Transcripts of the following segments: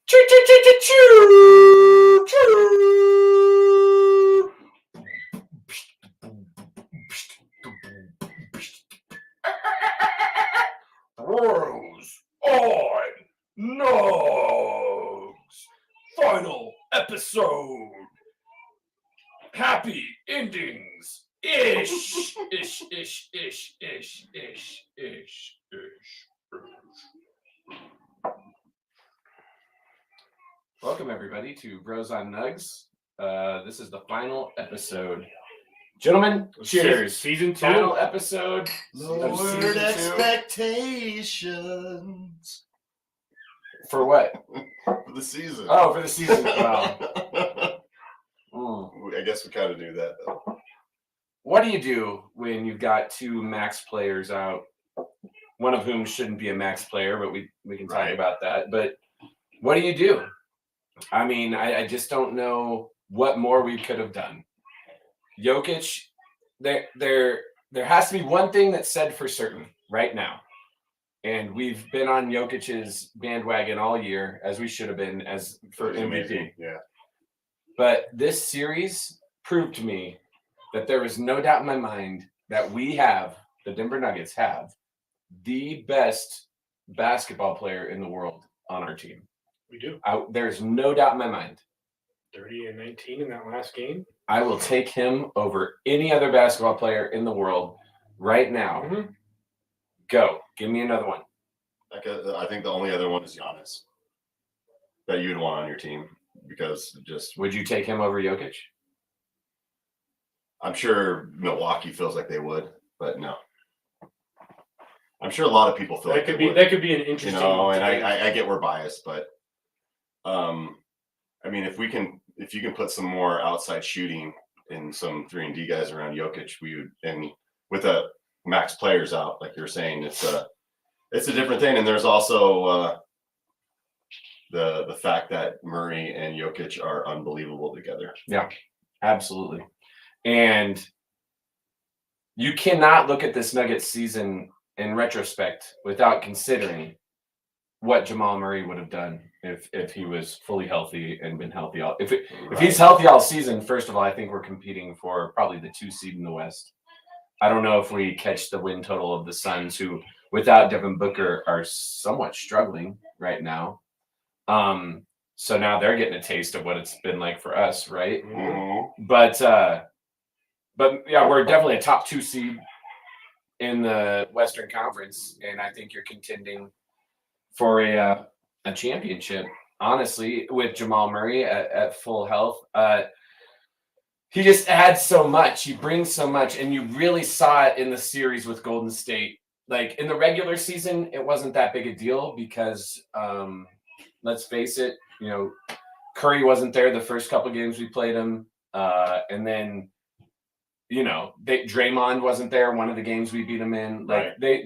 Bros on Nuggs. Final episode. Happy endings. Ish. Welcome, everybody, to Bros on Nuggs. This is the final episode. Gentlemen, cheers. Season 2. Final episode. Lowered expectations. For what? For the season. Oh, for the season. Wow. I guess we kind of do that, though. What do you do when you've got two max players out? One of whom shouldn't be a max player, but we can talk about that. But what do you do? I mean, I just don't know what more we could have done. Jokic, there has to be one thing that's said for certain right now. And we've been on Jokic's bandwagon all year, as we should have been as for MVP. Amazing. Yeah. But this series proved to me that there is no doubt in my mind that the Denver Nuggets have, the best basketball player in the world on our team. We do. There's no doubt in my mind. 30 and 19 in that last game. I will take him over any other basketball player in the world right now. Mm-hmm. Go. Give me another one. I think the only other one is Giannis that you'd want on your team because just. Would you take him over Jokic? I'm sure Milwaukee feels like they would, but no. I'm sure a lot of people feel that like could they be would. that could be an interesting. And I get we're biased, but I mean, if you can put some more outside shooting and some 3-and-D guys around Jokic, we would, and with a max players out, like you're saying, it's a different thing. And there's also the fact that Murray and Jokic are unbelievable together. Yeah, absolutely. And you cannot look at this Nuggets season in retrospect without considering what Jamal Murray would have done if he was fully healthy and been healthy all. If he's healthy all season, first of all, I think we're competing for probably the 2 seed in the West. I don't know if we catch the win total of the Suns, who without Devin Booker are somewhat struggling right now. So now they're getting a taste of what it's been like for us, right? Mm-hmm. But yeah, we're definitely a top 2 seed in the Western Conference, and I think you're contending for a championship. Honestly, with Jamal Murray at full health, he just adds so much. He brings so much, and you really saw it in the series with Golden State. Like in the regular season, it wasn't that big a deal because, let's face it, Curry wasn't there the first couple games we played him, and then. Draymond wasn't there one of the games we beat them in.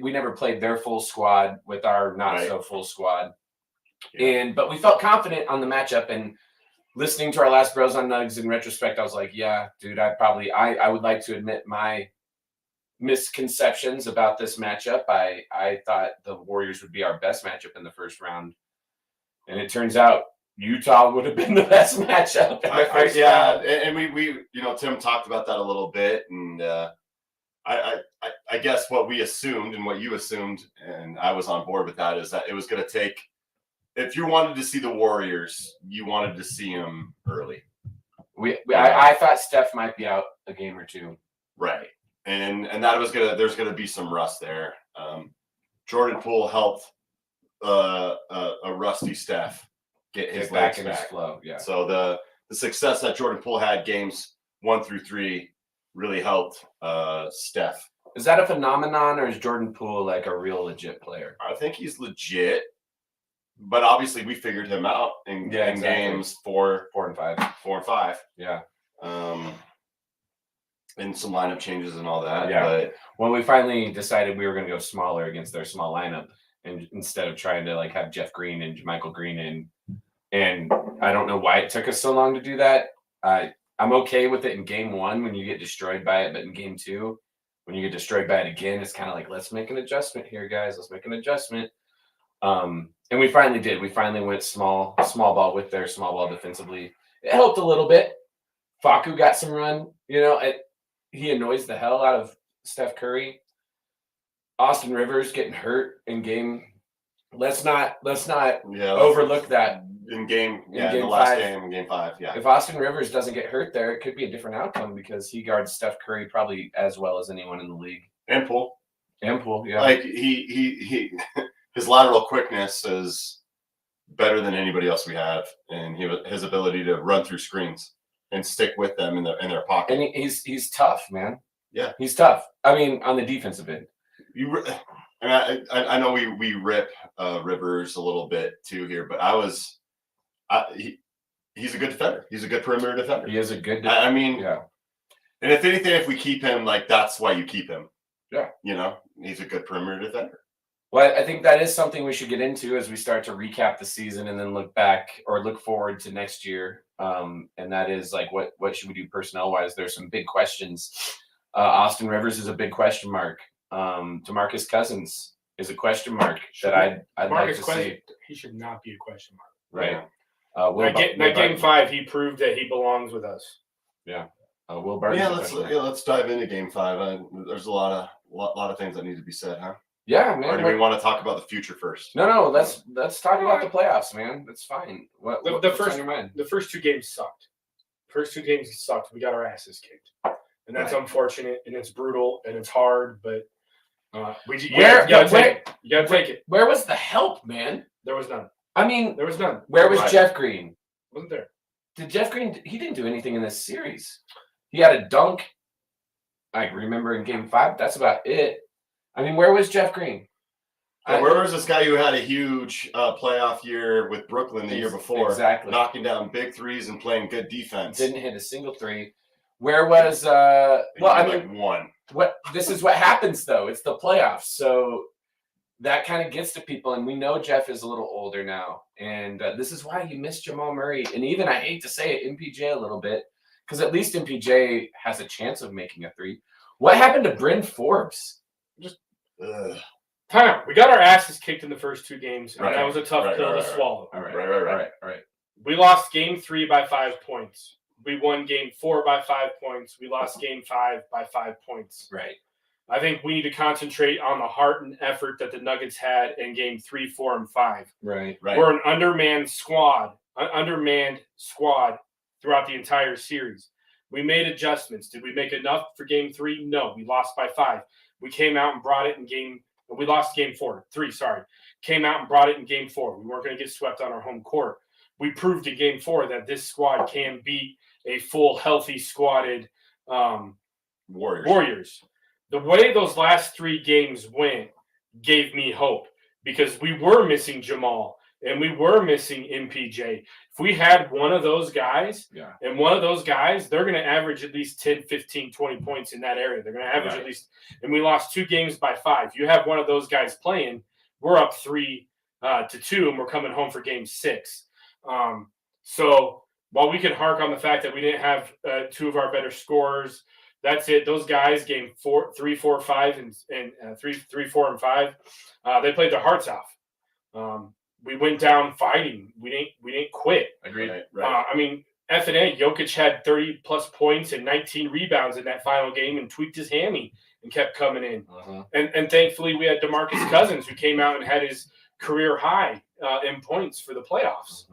We never played their full squad with our not so full squad. Yeah. But we felt confident on the matchup, and listening to our last Bros on Nuggs in retrospect, I was like, yeah, dude, I would like to admit my misconceptions about this matchup. I thought the Warriors would be our best matchup in the first round. And it turns out Utah would have been the best matchup. And we Tim talked about that a little bit, and I guess what we assumed and what you assumed, and I was on board with that, is that it was going to take. If you wanted to see the Warriors, you wanted to see them early. I thought Steph might be out a game or two, right? And that was there's gonna be some rust there. Jordan Poole helped a rusty Steph get his legs back. His flow. Yeah. So the success that Jordan Poole had games 1 through 3 really helped Steph. Is that a phenomenon, or is Jordan Poole like a real legit player? I think he's legit, but obviously we figured him out in games 4 and 5. Yeah. And some lineup changes and all that. Yeah. But when we finally decided we were going to go smaller against their small lineup, and instead of trying to have Jeff Green and Michael Green in, and I don't know why it took us so long to do that. I'm okay with it in game 1 when you get destroyed by it, but in game 2, when you get destroyed by it again, it's kind of like, let's make an adjustment here, guys. Let's make an adjustment. And And we finally did. We finally went small ball with their small ball defensively. It helped a little bit. Facu got some run. He annoys the hell out of Steph Curry. Austin Rivers getting hurt in game. Let's not overlook that. In game Game last 5. game, in game 5. Yeah. If Austin Rivers doesn't get hurt there, it could be a different outcome because he guards Steph Curry probably as well as anyone in the league. And Poole. Yeah. Like he his lateral quickness is better than anybody else we have, and his ability to run through screens and stick with them in their pocket. And he's tough, man. Yeah, he's tough. I mean, on the defensive end. I know we rip Rivers a little bit too here, but he's a good defender. He's a good perimeter defender. He is a good. I mean, yeah. And if anything, if we keep him, like that's why you keep him. Yeah. He's a good perimeter defender. Well, I think that is something we should get into as we start to recap the season and then look back or look forward to next year. And that is like, what should we do personnel wise? There's some big questions. Austin Rivers is a big question mark. DeMarcus Cousins is a question mark that I'd like to see. He should not be a question mark. Right. Game 5, he proved that he belongs with us. Yeah. Will Barton. Let's dive into game 5. There's a lot of things that need to be said, huh? Yeah, man. Or do we want to talk about the future first? No. Let's talk about the playoffs, man. That's fine. What's on your mind? The first 2 games sucked. We got our asses kicked, and that's unfortunate, and it's brutal, and it's hard, but you gotta take it. Where was the help, man? There was none. I mean, there was none. Where was Jeff Green? Wasn't there? Did Jeff Green? He didn't do anything in this series. He had a dunk. I remember in game 5. That's about it. I mean, where was Jeff Green? Where was this guy who had a huge playoff year with Brooklyn the year before? Exactly. Knocking down big threes and playing good defense. Didn't hit a single 3. Where was one. This is what happens though. It's the playoffs. So that kind of gets to people, and we know Jeff is a little older now. And this is why you miss Jamal Murray. And even, I hate to say it, MPJ a little bit, because at least MPJ has a chance of making a 3. What happened to Bryn Forbes? Time out. We got our asses kicked in the first 2 games, and that was a tough pill to swallow. All right. We lost game 3 by 5 points. We won game 4 by 5 points. We lost game 5 by 5 points. Right. I think we need to concentrate on the heart and effort that the Nuggets had in game 3, 4, and 5. Right. We're an undermanned squad throughout the entire series. We made adjustments. Did we make enough for game 3? No. We lost by 5. We came out and brought it we lost game 3, sorry. Came out and brought it in game 4. We weren't going to get swept on our home court. We proved in game 4 that this squad can beat a full, healthy, squatted Warriors. The way those last 3 games went gave me hope because we were missing Jamal and we were missing MPJ. If we had one of those guys, and one of those guys, they're going to average at least 10, 15, 20 points in that area. They're going to average at least, and we lost 2 games by 5. You have one of those guys playing, we're up 3-2, and we're coming home for game 6. So while we can hark on the fact that we didn't have 2 of our better scorers, that's it. Those guys, game 3, 4, 5, and 3, 4, and 5, they played their hearts off. We went down fighting. We didn't quit. Agreed. Right. I mean, F&A, Jokic had 30-plus points and 19 rebounds in that final game and tweaked his hammy and kept coming in. And thankfully, we had DeMarcus Cousins, who came out and had his career high in points for the playoffs,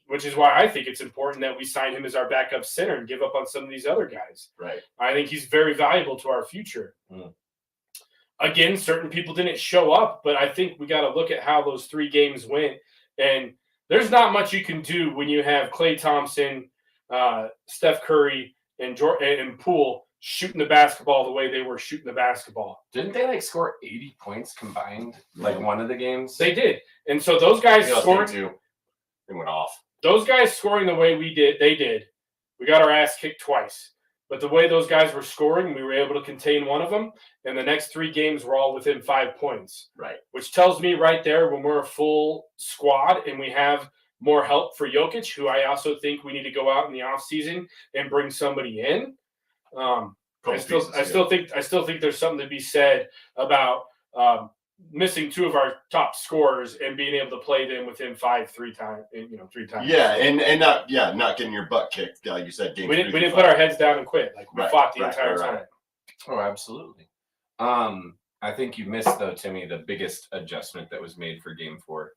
which is why I think it's important that we sign him as our backup center and give up on some of these other guys. Right. I think he's very valuable to our future. Again, certain people didn't show up, but I think we got to look at how those 3 games went. And there's not much you can do when you have Klay Thompson, Steph Curry, and Poole shooting the basketball the way they were shooting the basketball. Didn't they score 80 points combined? One of the games? They did. And so those guys scored. It went off. Those guys scoring the way they did. We got our ass kicked twice. But the way those guys were scoring, we were able to contain one of them. And the next 3 games were all within 5 points. Right. Which tells me right there, when we're a full squad and we have more help for Jokic, who I also think we need to go out in the offseason and bring somebody in. I still think there's something to be said about missing 2 of our top scorers and being able to play them within 3 times. Yeah, and not getting your butt kicked, like you said. We didn't put our heads down and quit. Like we fought the entire time. Oh, absolutely. I think you missed though, Timmy, the biggest adjustment that was made for Game 4.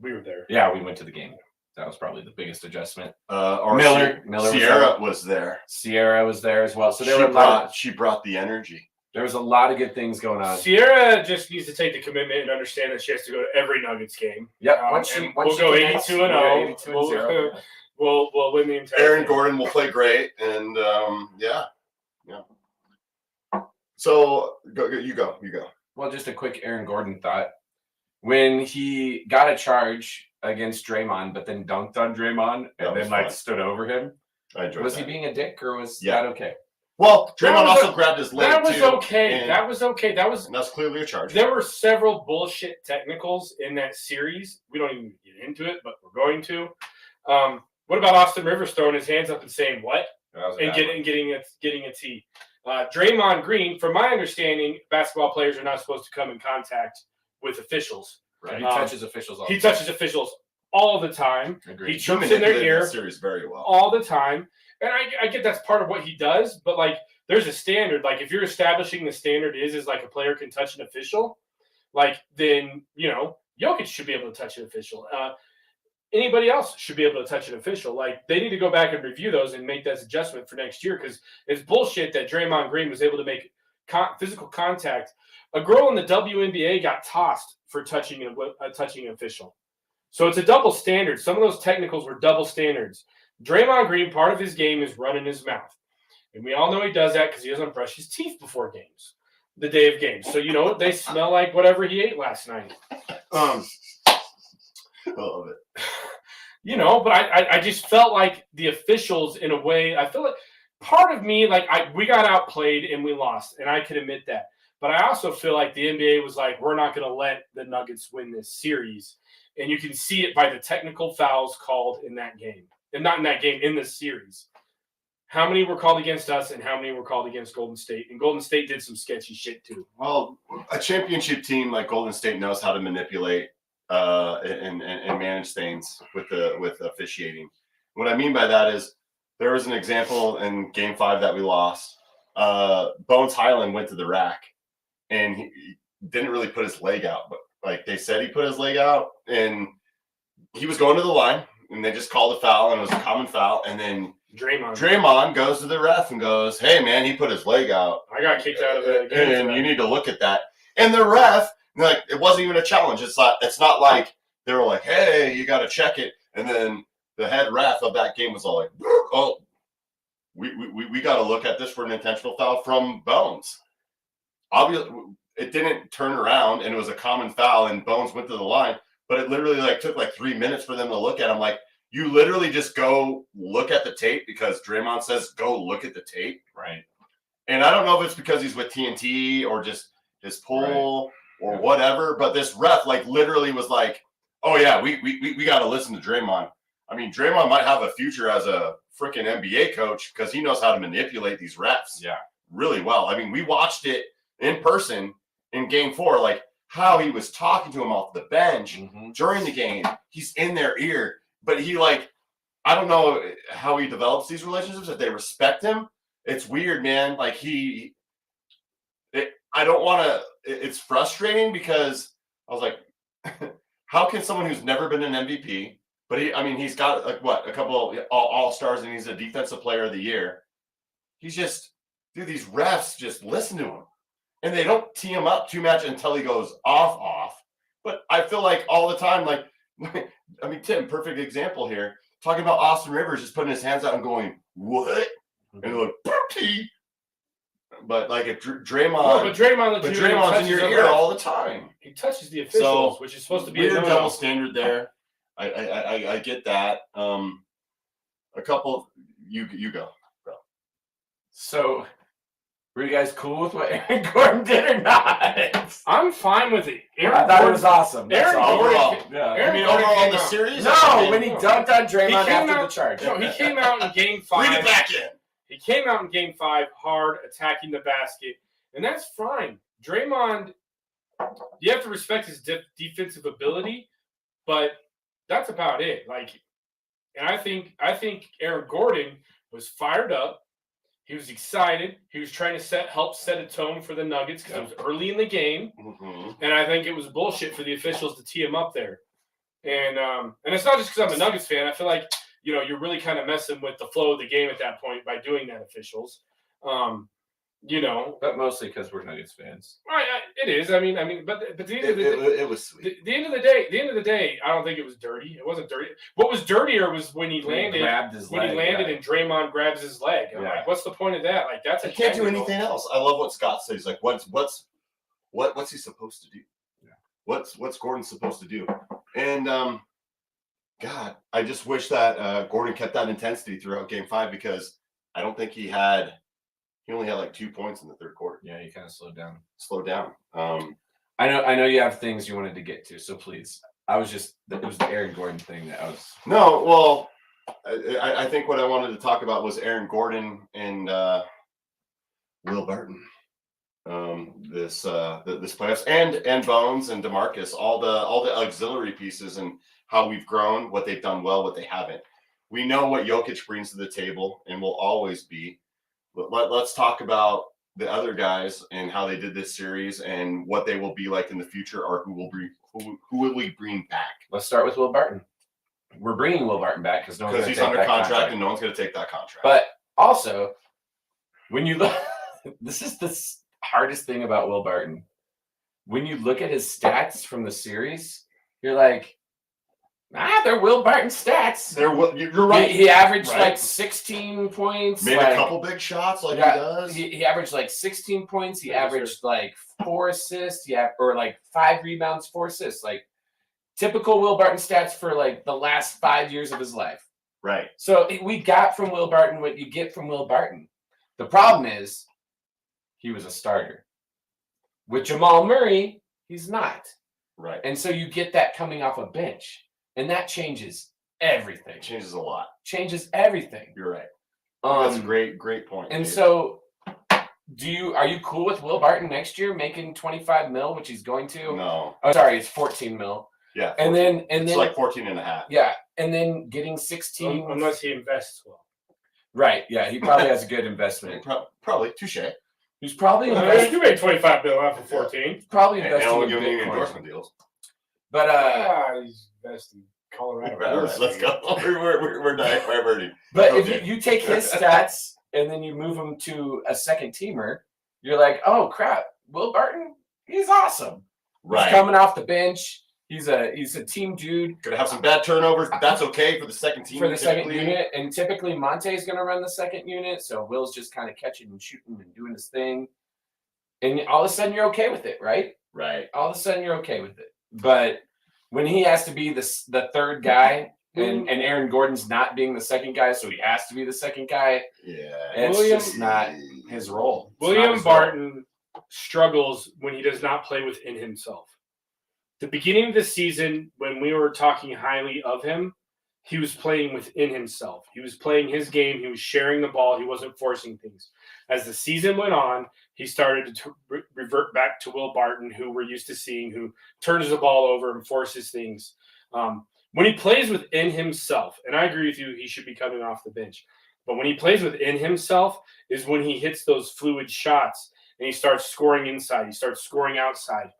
We were there. Yeah, we went to the game. That was probably the biggest adjustment. Miller Sierra was there. Sierra was there as well. So she brought the energy. There was a lot of good things going on. Sierra just needs to take the commitment and understand that she has to go to every Nuggets game. Yeah, we'll go 82-0. We'll win the entire. Aaron Gordon will play great, and yeah. So you go. Well, just a quick Aaron Gordon thought. When he got a charge against Draymond, but then dunked on Draymond and then stood over him, I enjoyed was that. he being a dick or was that okay? Well, Draymond also grabbed his leg. That was too, okay. That was okay. That's clearly a charge. There were several bullshit technicals in that series. We don't even get into it, but we're going to. What about Austin Rivers throwing his hands up and saying what? And getting a T. Draymond Green, from my understanding, basketball players are not supposed to come in contact with officials. Right. He touches officials all the time. touches officials all the time. Agreed. He chirps in their ear series very well. all the time. And I get that's part of what he does, but there's a standard. Like if you're establishing the standard is like a player can touch an official, then Jokic should be able to touch an official. Anybody else should be able to touch an official. They need to go back and review those and make that adjustment for next year because it's bullshit that Draymond Green was able to make physical contact. A girl in the WNBA got tossed for touching an official. So it's a double standard. Some of those technicals were double standards. Draymond Green, part of his game is running his mouth. And we all know he does that because he doesn't brush his teeth before games, the day of games. So, they smell like whatever he ate last night. I love it. But I just felt like the officials, in a way, I feel like part of me, we got outplayed and we lost, and I can admit that. But I also feel like the NBA was like, we're not going to let the Nuggets win this series. And you can see it by the technical fouls called in that game. And not in that game, in this series. How many were called against us and how many were called against Golden State? And Golden State did some sketchy shit too. Well, a championship team like Golden State knows how to manipulate and manage things with officiating. What I mean by that is there was an example in Game 5 that we lost. Bones Highland went to the rack and he didn't really put his leg out, but they said he put his leg out and he was going to the line and they just called a foul and it was a common foul. And then Draymond goes to the ref and goes, "Hey man, he put his leg out. I got kicked out of the game. And you need to look at that." And the ref, it wasn't even a challenge. It's not like they were like, "Hey, you got to check it." And then the head ref of that game was all like, "Oh, we got to look at this for an intentional foul from Bones." Obviously, it didn't turn around, and it was a common foul, and Bones went to the line. But it literally took 3 minutes for them to look at him. You literally just go look at the tape because Draymond says go look at the tape. Right. And I don't know if it's because he's with TNT or just his pull or whatever, but this ref literally was like, "Oh yeah, we got to listen to Draymond." I mean, Draymond might have a future as a freaking NBA coach because he knows how to manipulate these refs really well. I mean, we watched it in person in Game 4, how he was talking to him off the bench during the game. He's in their ear, but he I don't know how he develops these relationships, if they respect him. It's weird, man. I don't want to, it's frustrating because I was like, how can someone who's never been an MVP, but he's got a couple of all-stars and he's a defensive player of the year. He's just, these refs just listen to him. And they don't tee him up too much until he goes off. But I feel like all the time, Tim, perfect example here. Talking about Austin Rivers just putting his hands out and going, "What?" And they're like, "Pookie." But if Draymond's in your ear all the time. He touches the officials, which is supposed to be a double standard there. I get that. A couple, you go, bro. So, were you guys cool with what Aaron Gordon did or not? I'm fine with it. I thought it was awesome. Overall Overall in the series? No, when he dunked on Draymond after the charge. No, he came out in Game 5. Read it back in. He came out in Game 5 hard, attacking the basket, and that's fine. Draymond, You have to respect his defensive ability, but that's about it. Like, and I think Aaron Gordon was fired up. He was excited. He was trying to help set a tone for the Nuggets because it was early in the game, and I think it was bullshit for the officials to tee him up there. And it's not just because I'm a Nuggets fan. I feel like you're really kind of messing with the flow of the game at that point by doing that, officials. But mostly because we're Nuggets fans. It is. I mean, but the end of the day, it was sweet. The end of the day, I don't think it was dirty. It wasn't dirty. What was dirtier was when he landed, and Draymond grabs his leg. I'm like, what's the point of that? Like, that's I can't do anything else. I love what Scott says. He's like, what's he supposed to do? Yeah. What's Gordon supposed to do? And God, I just wish that Gordon kept that intensity throughout Game 5 because I don't think he only had like 2 points in the third quarter. Yeah, he kind of slowed down. I know you have things you wanted to get to, so please. It was the Aaron Gordon thing that I was. No, well, I think what I wanted to talk about was Aaron Gordon and Will Barton. This playoffs and Bones and DeMarcus, all the auxiliary pieces and how we've grown, what they've done well, what they haven't. We know what Jokic brings to the table and will always be. Let's talk about the other guys and how they did this series and what they will be like in the future, or who will we bring back? Let's start with Will Barton. We're bringing Will Barton back because he's under contract and no one's going to take that contract. But also, when you look, this is the hardest thing about Will Barton. When you look at his stats from the series, you're like, they're Will Barton stats. You're right. He averaged like 16 points. Made a couple big shots he does. He averaged like 16 points. He averaged like 4 assists. Or like 5 rebounds, 4 assists. Like typical Will Barton stats for like the last 5 years of his life. Right. So we got from Will Barton what you get from Will Barton. The problem is he was a starter. With Jamal Murray, he's not. Right. And so you get that coming off a bench. And that changes everything. Changes a lot. Changes everything. You're right. That's a great point. And so, are you cool with Will Barton next year making $25 million, which he's going to? No. Oh, sorry, it's $14 million. Yeah. 14. And then like 14 and a half. Yeah, and then getting 16. Unless he invests well. Right. Yeah, he probably has a good investment. Probably. Touche. He's probably investing. You made $25 million off of 14. Probably investing. And only giving endorsement deals. But he's investing Colorado. Let's go. We're diverting. But if you take his stats and then you move him to a second teamer, you're like, oh crap, Will Barton, he's awesome. Right. He's coming off the bench. He's a team dude. Gonna have some bad turnovers, but that's okay for the second team. For the second unit, and typically Monte's gonna run the second unit, so Will's just kind of catching and shooting and doing his thing. And all of a sudden you're okay with it, right? Right. All of a sudden you're okay with it. But when he has to be the third guy, and Aaron Gordon's not being the second guy, so he has to be the second guy. Yeah, it's just not his role. William Barton struggles when he does not play within himself. The beginning of the season, when we were talking highly of him, he was playing within himself. He was playing his game. He was sharing the ball. He wasn't forcing things. As the season went on, he started to revert back to Will Barton, who we're used to seeing, who turns the ball over and forces things. When he plays within himself, and I agree with you, he should be coming off the bench. But when he plays within himself is when he hits those fluid shots and he starts scoring inside. He starts scoring outside.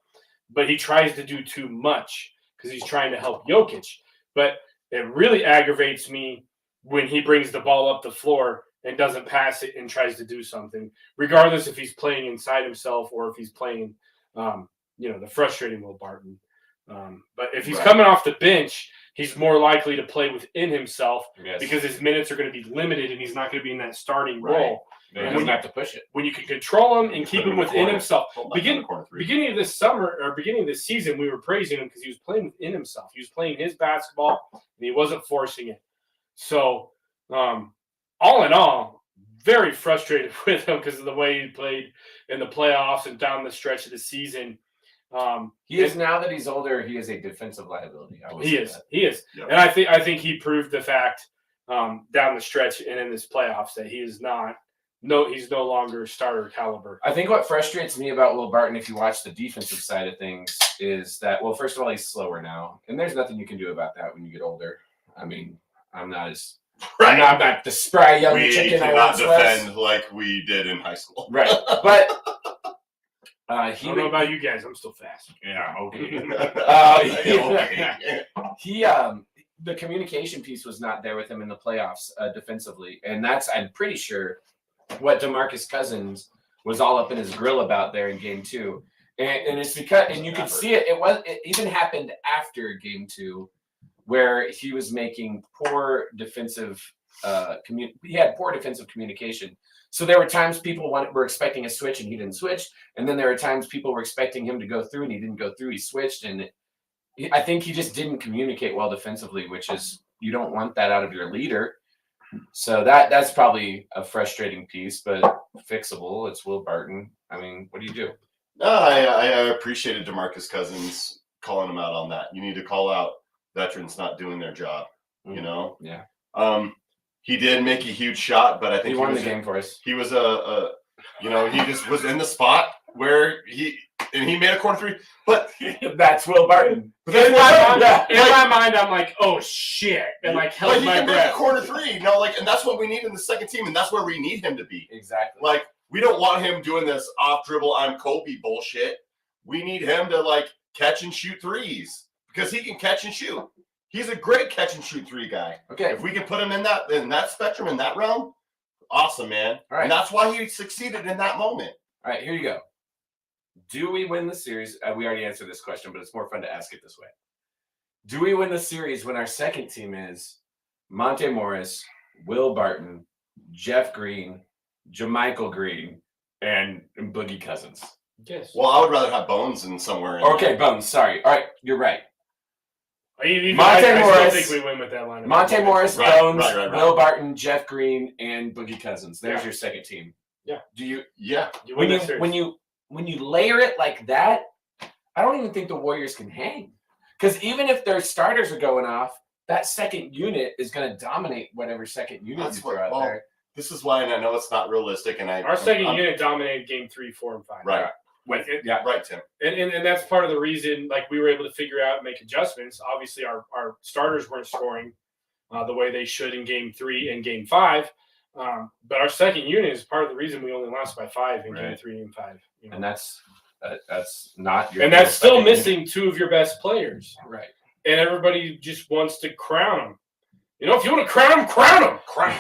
But he tries to do too much because he's trying to help Jokic. But it really aggravates me when he brings the ball up the floor and doesn't pass it and tries to do something, regardless if he's playing inside himself or if he's playing, the frustrating Will Barton. But if he's coming off the bench, he's more likely to play within himself because his minutes are going to be limited and he's not going to be in that starting role. And when you have to push it, when you can control him and keep him within himself. Beginning of this summer or beginning of this season, we were praising him because he was playing within himself. He was playing his basketball and he wasn't forcing it. So, all in all, very frustrated with him because of the way he played in the playoffs and down the stretch of the season. He is, now that he's older, he is a defensive liability. He is. Yep. And I think he proved the fact down the stretch and in this playoffs that he is not No, he's no longer starter caliber. I think what frustrates me about Will Barton, if you watch the defensive side of things, is that, well, first of all, he's slower now, and there's nothing you can do about that when you get older. I mean, I'm not the spry young chicken I cannot once was. defend like we did in high school. Right, but I don't know about you guys. I'm still fast. Yeah, okay. Okay. The communication piece was not there with him in the playoffs defensively, and that's, I'm pretty sure, what DeMarcus Cousins was all up in his grill about there in Game 2, and it's because, and you could see it. It even happened after Game 2, where he was making poor defensive he had poor defensive communication. So there were times people were expecting a switch and he didn't switch, and then there were times people were expecting him to go through and he didn't go through. He switched, and I think he just didn't communicate well defensively, which is, you don't want that out of your leader. So that's probably a frustrating piece, but fixable. It's Will Barton. I mean, what do you do? No, I appreciated DeMarcus Cousins calling him out on that. You need to call out veterans not doing their job. You know. Yeah. He did make a huge shot, but I think he won the game for us. He was he just was in the spot where he made a corner three. But that's Will Barton. In my mind, I'm like, oh shit, and like held my breath. Make a corner three, and that's what we need in the second team, and that's where we need him to be. Exactly. Like, we don't want him doing this off dribble, I'm Kobe bullshit. We need him to catch and shoot threes because he can catch and shoot. He's a great catch and shoot three guy. Okay. If we can put him in that spectrum, in that realm, awesome, man. All right. And that's why he succeeded in that moment. All right, here you go. Do we win the series? We already answered this question, but it's more fun to ask it this way. Do we win the series when our second team is Monte Morris, Will Barton, Jeff Green, JaMychal Green, and Boogie Cousins? Yes. Well, I would rather have Bones in somewhere. Okay, Bones. Sorry. All right, you're right. Monte Morris. I still think we win with that lineup. Monte Morris, Bones, right. Will Barton, Jeff Green, and Boogie Cousins. There's your second team. Yeah. Do you? Yeah. When you layer it like that, I don't even think the Warriors can hang. Because even if their starters are going off, that second unit is going to dominate whatever second unit you throw out there. This is why, and I know it's not realistic, and our second unit dominated Game 3, 4, and 5. Right. Right, Tim. And that's part of the reason, we were able to figure out and make adjustments. Obviously, our starters weren't scoring the way they should in Game 3 and Game 5. But our second unit is part of the reason we only lost by 5 in Game 3 and 5. And that's not your. And that's still missing 2 of your best players. Right. And everybody just wants to crown them. If you want to crown them, crown them.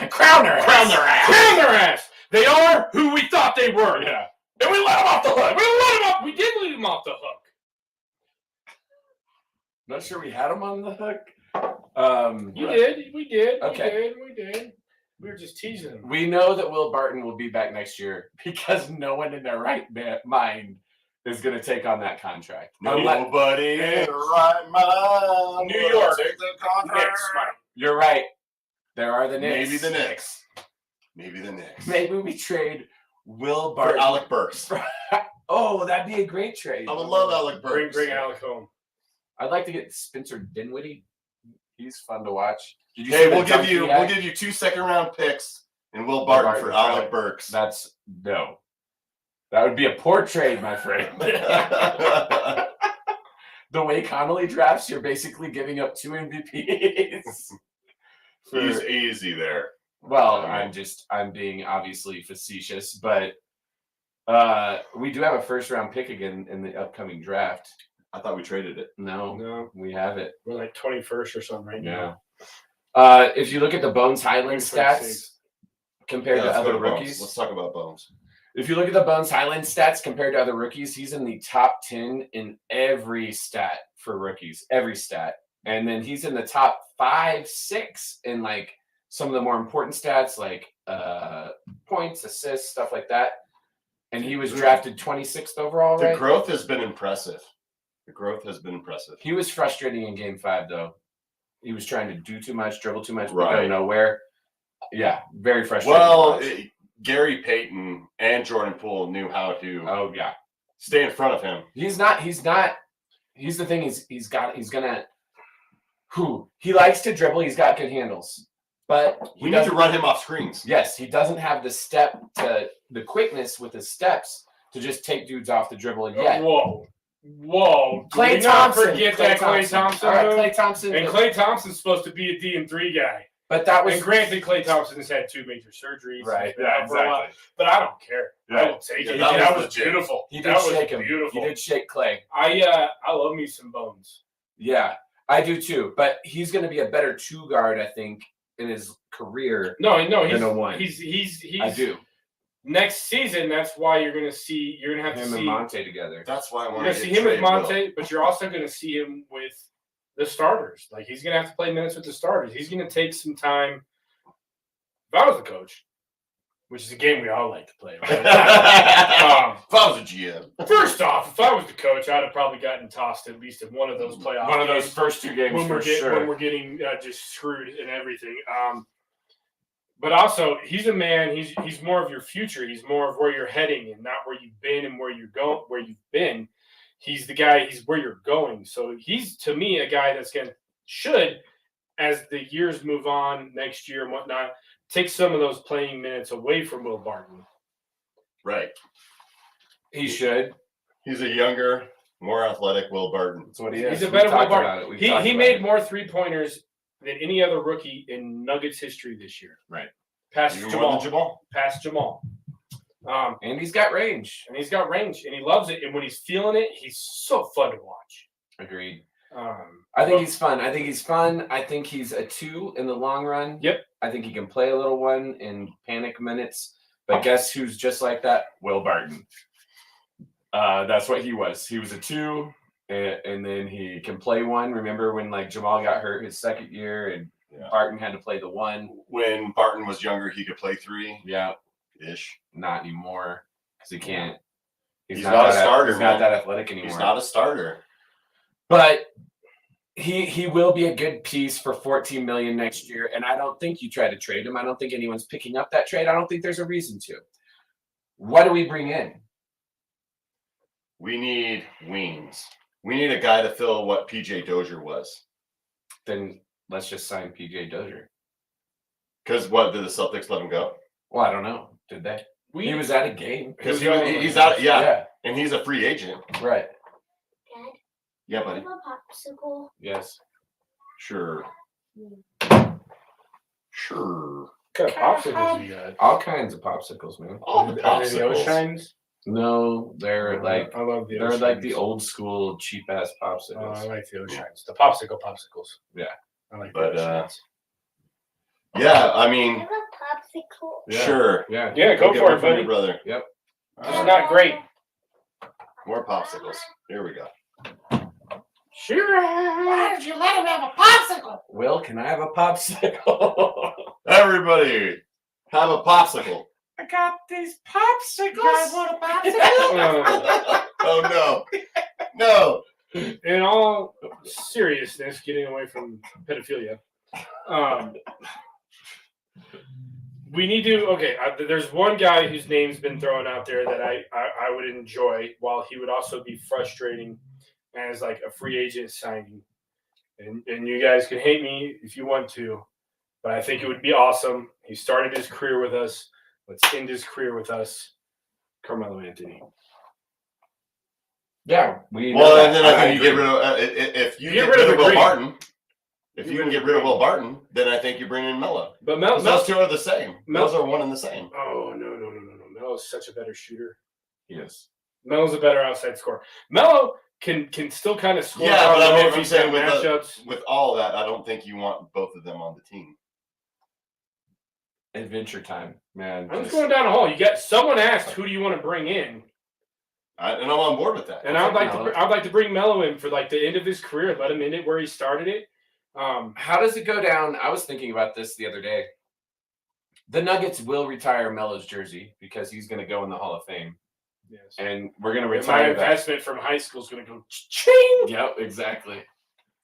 Crown their ass. Crown their ass. They are who we thought they were. Yeah. And we let them off the hook. We did let them off the hook. Not sure we had them on the hook. We did. Okay. We did. We were just teasing them. We know that Will Barton will be back next year because no one in their right mind is going to take on that contract. Nobody in their right mind. New York. Take the contract. You're right. There are the Knicks. Maybe the Knicks. Maybe we trade Will Barton for Alec Burks. Oh, that'd be a great trade. I would love Alec Burks. Bring Alec home. I'd like to get Spencer Dinwiddie. He's fun to watch. We'll give you 2 second-round picks and Will Barton for Alec Burks. No. That would be a poor trade, my friend. The way Connolly drafts, you're basically giving up 2 MVPs. He's easy there. Well, I'm being obviously facetious, but we do have a first-round pick again in the upcoming draft. I thought we traded it. No, we have it. We're 21st or something right now. If you look at the Bones Highland stats compared to other rookies. Let's talk about Bones. If you look at the Bones Highland stats compared to other rookies, he's in the top 10 in every stat for rookies, every stat. And then he's in the top 5, 6 in some of the more important stats like points, assists, stuff like that. And he was drafted 26th overall, right? The growth has been impressive. He was frustrating in Game 5, though. He was trying to do too much, dribble too much, but go nowhere. Yeah, very frustrating. Well, Gary Payton and Jordan Poole knew how to stay in front of him. He's the thing he likes to dribble. He's got good handles. But we need to run him off screens. Yes, he doesn't have the quickness with his steps to just take dudes off the dribble yet. Whoa. Klay Do not Thompson. forget that Klay Thompson. All right, move? Klay Thompson. And Klay Thompson's supposed to be a D&3 guy. But that was and granted, Klay Thompson has had 2 major surgeries. Right. Yeah, exactly. But I don't care. Yeah. I will take it. Yeah, That was beautiful. He did shake him. Beautiful. He did shake Klay. I love me some Bones. Yeah, I do too. But he's going to be a better 2 guard, I think, in his career. No, than a 1. He's I do. Next season, that's why you're going to see. You're going to have Him to see and Monte together. That's why I want You're to going to see him with Monte, but you're also going to see him with the starters. Like he's going to have to play minutes with the starters. He's going to take some time. If I was the coach, which is a game we all like to play, right? if I was a GM. First off, if I was the coach, I'd have probably gotten tossed at least in one of those playoffs. One of those first 2 games when we're getting just screwed and everything. But also, he's a man. He's more of your future. He's more of where you're heading, and not where you've been and where you're going. Where you've been, he's the guy. He's where you're going. So he's to me a guy that's should, as the years move on next year and whatnot, take some of those playing minutes away from Will Barton. Right. He should. He's a younger, more athletic Will Barton. That's what he is. He's a better Will Barton. He made more 3-pointers than any other rookie in Nuggets history this year. Right. Past Even Jamal. more than Jamal. Past Jamal. And he's got range. And he's got range, and he loves it. And when he's feeling it, he's so fun to watch. Agreed. I think he's fun. I think he's a 2 in the long run. Yep. I think he can play a little 1 in panic minutes. But guess who's just like that? Will Barton. That's what he was. He was a 2, and then he can play 1. Remember when Jamal got hurt his second year, and Barton had to play the 1. When Barton was younger, he could play 3. Yeah. Ish. Not anymore because he can't. He's not a starter. He's not that athletic anymore. He's not a starter. But he will be a good piece for $14 million next year, and I don't think you try to trade him. I don't think anyone's picking up that trade. I don't think there's a reason to. What do we bring in? We need wings. We need a guy to fill what PJ Dozier was. Then let's just sign PJ Dozier. Because what, did the Celtics let him go? Well, I don't know. Did they? He was at a game. Because he's out. Yeah, and he's a free agent. Right. Dad, Yeah, do buddy. you have a popsicle? Yes. Sure. Sure. What kind of popsicles you got? All kinds of popsicles, man. All the Are they the popsicles. Oshines? No, they're like I love the they're Oshines. like the old school cheap ass Oh, popsicles. I like the Oshines. The popsicles. Yeah. I like But, the Oshines. Yeah, I I mean, have a popsicle. Yeah. sure. Yeah. Yeah, go Get for one it, from your buddy. brother. Yep. It's not great. More popsicles. Here we go. Sure. Why did you let him have a popsicle? Will, can I have a popsicle? Everybody, have a popsicle. I got these You guys popsicles. want a popsicle? Oh no, no. In all seriousness, getting away from pedophilia, we need to. Okay, there's one guy whose name's been thrown out there that I would enjoy, while he would also be frustrating as like a free agent signing. And you guys can hate me if you want to, but I think it would be awesome. He started his career with us. Let's end his career with us. Carmelo Anthony. Yeah. We know Well, that. and then I think you agree. get rid of if you Get get rid rid of of Will Green. Barton. If you can get rid of Will Barton, then I think you bring in Melo. But Those two are the same. Mel- Those are one and the same. Oh, no. Melo's such a better shooter. Yes. Melo's a better outside scorer. Melo can still kind of score. Yeah, but I mean, if I'm he's saying got with matchups. With all that, I don't think you want both of them on the team. Adventure time, man. I'm just going down a hall. You got someone asked, who do you want to bring in? And I'm on board with that. And I'd like to bring Melo in for like the end of his career. Let him end it where he started it. How does it go down? I was thinking about this the other day. The Nuggets will retire Melo's jersey because he's going to go in the Hall of Fame, Yes. and we're going to My retire that. investment from high school is going to go ching. Yep, exactly.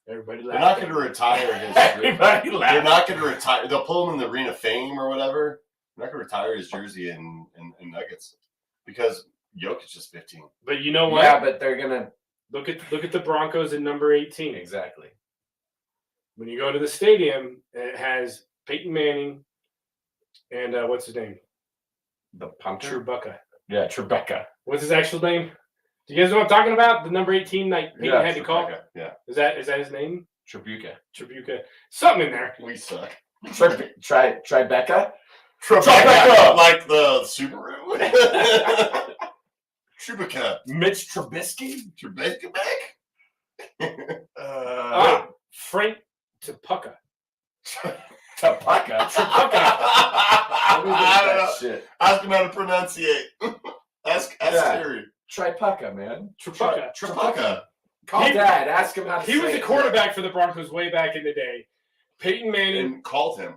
Everybody They're not laughing. going to retire his. Everybody They're laugh. not going to retire. They'll pull him in the Arena of Fame or whatever. They're not going to retire his jersey in Nuggets because Jokic is 15. But you know what? Yeah, but they're going to Look at the Broncos in number 18. exactly. When you go to the stadium, it has Peyton Manning, and what's his name? The punter. Tribeca. Yeah, Tribeca. What's his actual name? Do you guys know what I'm talking about? The number 18 that Peyton had to call. Yeah. Is that his name? Tribuca. Something in there. We suck. Tribeca. Tribeca, like the Subaru. Tribeca. Mitch Trubisky. Tribeca back. Frank Tupuka. Tupuka. I don't know. Shit. Ask him how to pronunciate. Ask Siri. Tripucka, man. Tribeca. Call Dad. Ask him how to say He was a it. quarterback for the Broncos way back in the day. Peyton Manning And called him.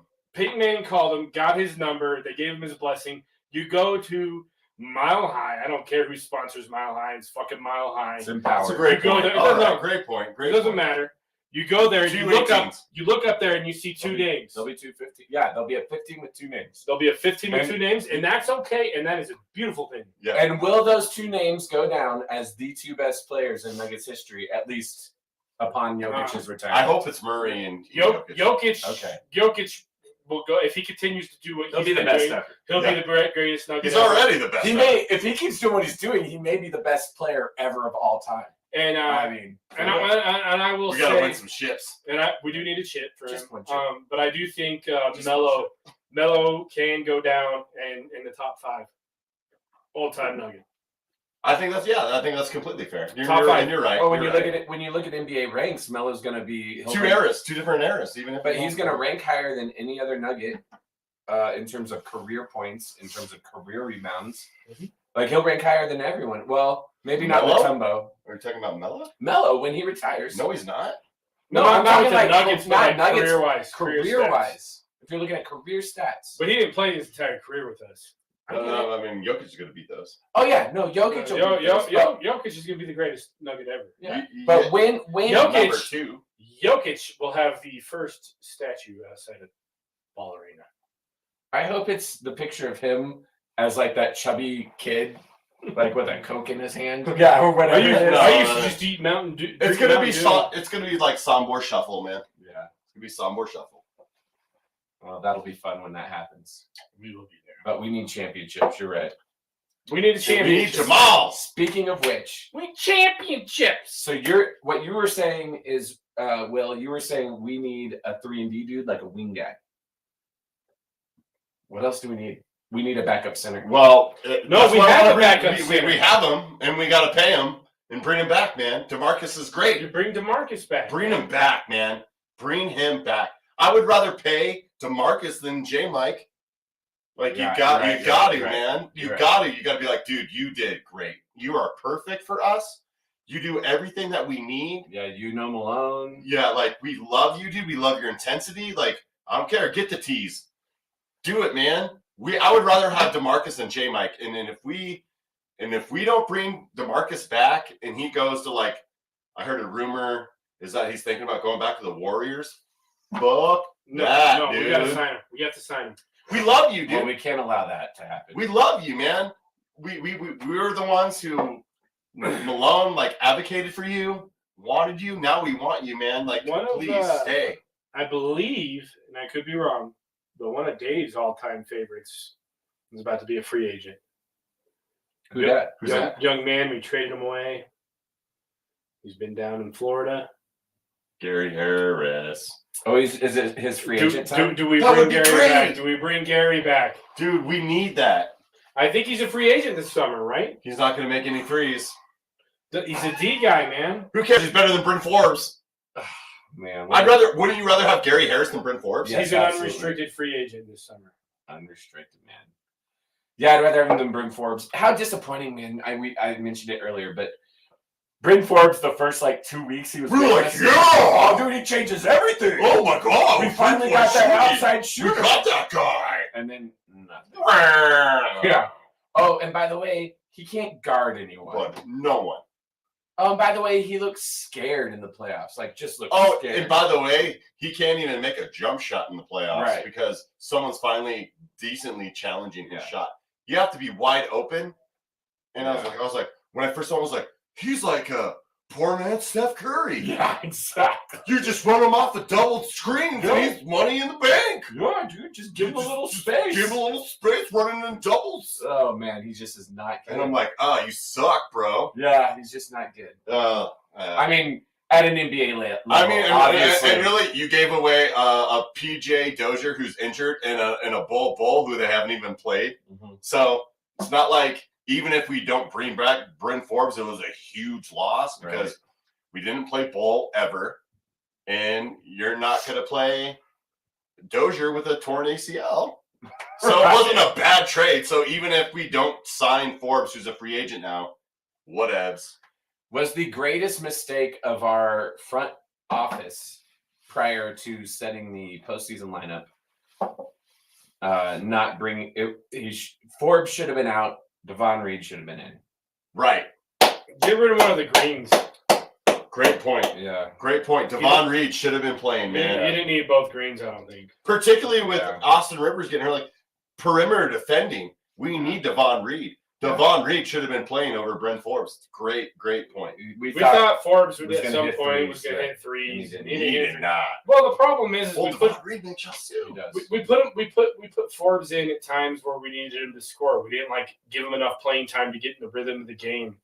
called him, got his number. They gave him his blessing. You go to Mile High. I don't care who sponsors Mile High. It's fucking Mile High. It's That's a empowered. great You go point. there- All no, right, great point. It Great doesn't point. matter. You go there and Two you look up. 18s. You look up there and you see two names. There'll be 250. Yeah, there'll be a 15 with two names. There'll be a 15 with And- two names, and that's okay. And that is a beautiful thing. Yeah. And will those two names go down as the two best players in Nuggets history, at least upon Jokic's retirement? I hope it's Murray and Jokic. Okay. Jokic will go if he continues to do what He'll he's be the been best doing. ever. He'll Yeah. be the greatest Nugget. He's ever. already the best. He may, if he keeps doing what he's doing, he may be the best player ever of all time. And I mean, I will We gotta say, win some ships. and we do need a chip for Just him. one chip. But I do think Just Melo can go down and in the top 5 all-time Nugget. I think that's completely fair. Top five. And you're right. well, when you're you look right. at it, when you look at NBA ranks, Melo's going to be two different eras, even if but he's going to rank higher than any other Nugget in terms of career points, in terms of career rebounds. Mhm. Like he'll rank higher than everyone. Well, maybe not Melo? Mutombo. Are you talking about Melo? Melo when he retires. No, he's not. No, not I'm talking with the like Nuggets, not but like Nuggets. career-wise. Career-wise, if you're looking at career stats. But he didn't play his entire career with us. I get it. I mean, Jokic is going to beat those. Oh yeah, no, Jokic. will beat those, but- Jokic is going to be the greatest Nugget ever. Yeah. You But get when Jokic- number 2. Jokic will have the first statue outside of Ball Arena. I hope it's the picture of him as like that chubby kid, like with a Coke in his hand. Yeah, or whatever. I used to just eat Mountain Dew. It's drink gonna be Mountain Dew. it's gonna be like Sombor Shuffle, man. Yeah. It's gonna be Sombor Shuffle. Well, that'll be fun when that happens. We will be there. But we need championships. You're right. We need a We champion. need Jamal. Speaking of which, We need championships. so what you were saying is, Will, you were saying we need a 3-and-D dude, like a wing guy. What else do we need? We need a backup center. Well, No, we have a backup We center. have him, and we got to pay him and bring him back, man. DeMarcus is You great. bring DeMarcus back. Bring him back, man. Bring him back. I would rather pay DeMarcus than J. Mike. Like Yeah, you got you're right, to, you're right, man. you're You right. got to. You got to be like, dude, you did great. You are perfect for us. You do everything that we need. Yeah, you know Malone. Yeah, like we love you, dude. We love your intensity. Like I don't care. Get the tees. Do it, man. I would rather have DeMarcus than J. Mike. And then if we don't bring DeMarcus back and he goes to like, I heard a rumor is that he's thinking about going back to the Warriors. Fuck that, No, dude. we gotta sign him. We have to sign him. We love you, dude. Well, we can't allow that to happen. We love you, man. We're the ones who Malone like advocated for you, wanted you. Now we want you, man. Like, One of please stay. I believe, and I could be wrong, but one of Dave's all-time favorites is about to be a free agent. Who that? Who's young, that? young man, we traded him away. He's been down in Florida. Gary Harris. Oh, is it his free agent time? Do we That bring would be Gary great. back? Do we bring Gary back? Dude, we need that. I think he's a free agent this summer, right? He's not going to make any threes. He's a D guy, man. Who cares? He's better than Bryn Forbes. Man, Wouldn't you rather have Gary Harris than Bryn Forbes? Yes, he's an absolutely. unrestricted free agent this summer. Unrestricted, man. Yeah, I'd rather have him than Bryn Forbes. How disappointing, man. I mentioned it earlier, but Bryn Forbes, the first like 2 weeks he was We were with like, us, yeah! oh dude, he changes everything. Oh my God. we finally got that outside shooter. We got that guy. And then nothing. Yeah. Yeah. Oh, and by the way, he can't guard anyone. But no one. Oh, and by the way, he looks scared in the playoffs. Like, just looks Oh, scared. and by the way, he can't even make a jump shot in the playoffs Right. because someone's finally decently challenging his Yeah. shot. You have to be wide open. And I was Yeah. like, when I first saw him, I was like, he's like a Poor man Steph Curry. Yeah, exactly. You just run him off the double screen. Yeah. He's money in the bank. Yeah, dude, just give him a little Just space. Give him a little space running in doubles. Oh man, he just is not good. And I'm like, you suck, bro. yeah, he's just not good. I mean, at an NBA level. Obviously. And really, you gave away a PJ Dozier who's injured and a Bull who they haven't even played. Mm-hmm. So it's not like even if we don't bring back Bryn Forbes, it was a huge loss because we didn't play Bull ever, and you're not going to play Dozier with a torn ACL. So it wasn't a bad trade. So even if we don't sign Forbes, who's a free agent now, whatevs. Was the greatest mistake of our front office prior to setting the postseason lineup not bringing it? Forbes should have been out. Devon Reed should have been in. Right. Get rid of one of the greens. Great point. Yeah. Great point. Devon Reed should have been playing, man. You didn't need both greens, I don't think. Particularly with Austin Rivers getting her like perimeter defending. We need Devon Reed. Devon Reed should have been playing over Bryn Forbes. Great point. We thought Forbes would was at gonna some hit point threes, was going to yeah. hit threes. And He did not. Well, the problem is Well, we put Devon Reed makes shots too. He does. we put Forbes in at times where we needed him to score. We didn't give him enough playing time to get in the rhythm of the game.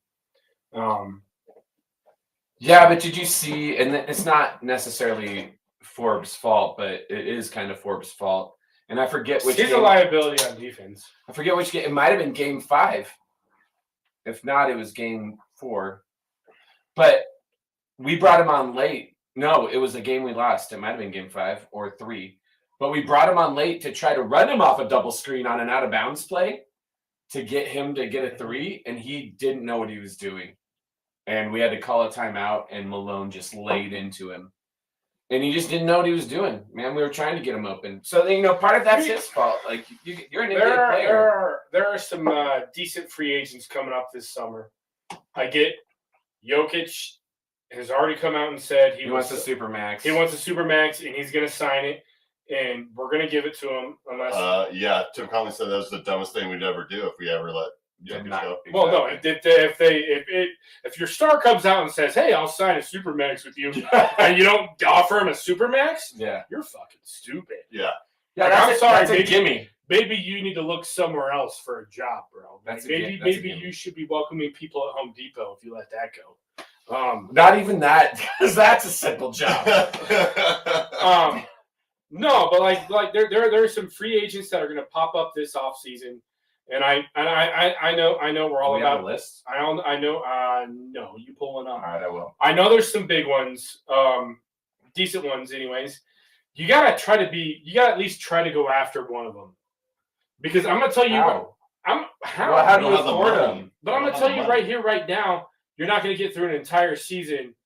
Yeah, but did you see? And it's not necessarily Forbes' fault, but it is kind of Forbes' fault. And I forget which. He's a liability on defense. I forget which game. It might have been Game 5. If not, it was Game 4. But we brought him on late. No, it was a game we lost. It might have been Game 5 or 3. But we brought him on late to try to run him off a double screen on an out-of-bounds play to get him to get a 3, and he didn't know what he was doing. And we had to call a timeout, and Malone just laid into him. And he just didn't know what he was doing. Man, we were trying to get him open. So, part of that's his fault. You're an NBA player. There are some decent free agents coming up this summer. I get Jokic has already come out and said he wants a supermax. He wants a supermax, and he's going to sign it. And we're going to give it to him unless. Tim Conley said that was the dumbest thing we'd ever do if we ever let Jokic go. Well, no, if your star comes out and says, "Hey, I'll sign a supermax with you," and you don't offer him a supermax, you're fucking stupid. Yeah. I'm sorry, that's a gimme. Maybe you need to look somewhere else for a job, bro. Maybe you should be welcoming people at Home Depot if you let that go. Not even that, because that's a simple job. No, but there are some free agents that are going to pop up this offseason. And I know we're all about a list. I know. No, you pull one up. All right, I will. I know there's some big ones, decent ones, anyways. You gotta at least try to go after one of them, because I'm gonna tell you, how how do you afford them? But I'm gonna tell you right here, right now, you're not gonna get through an entire season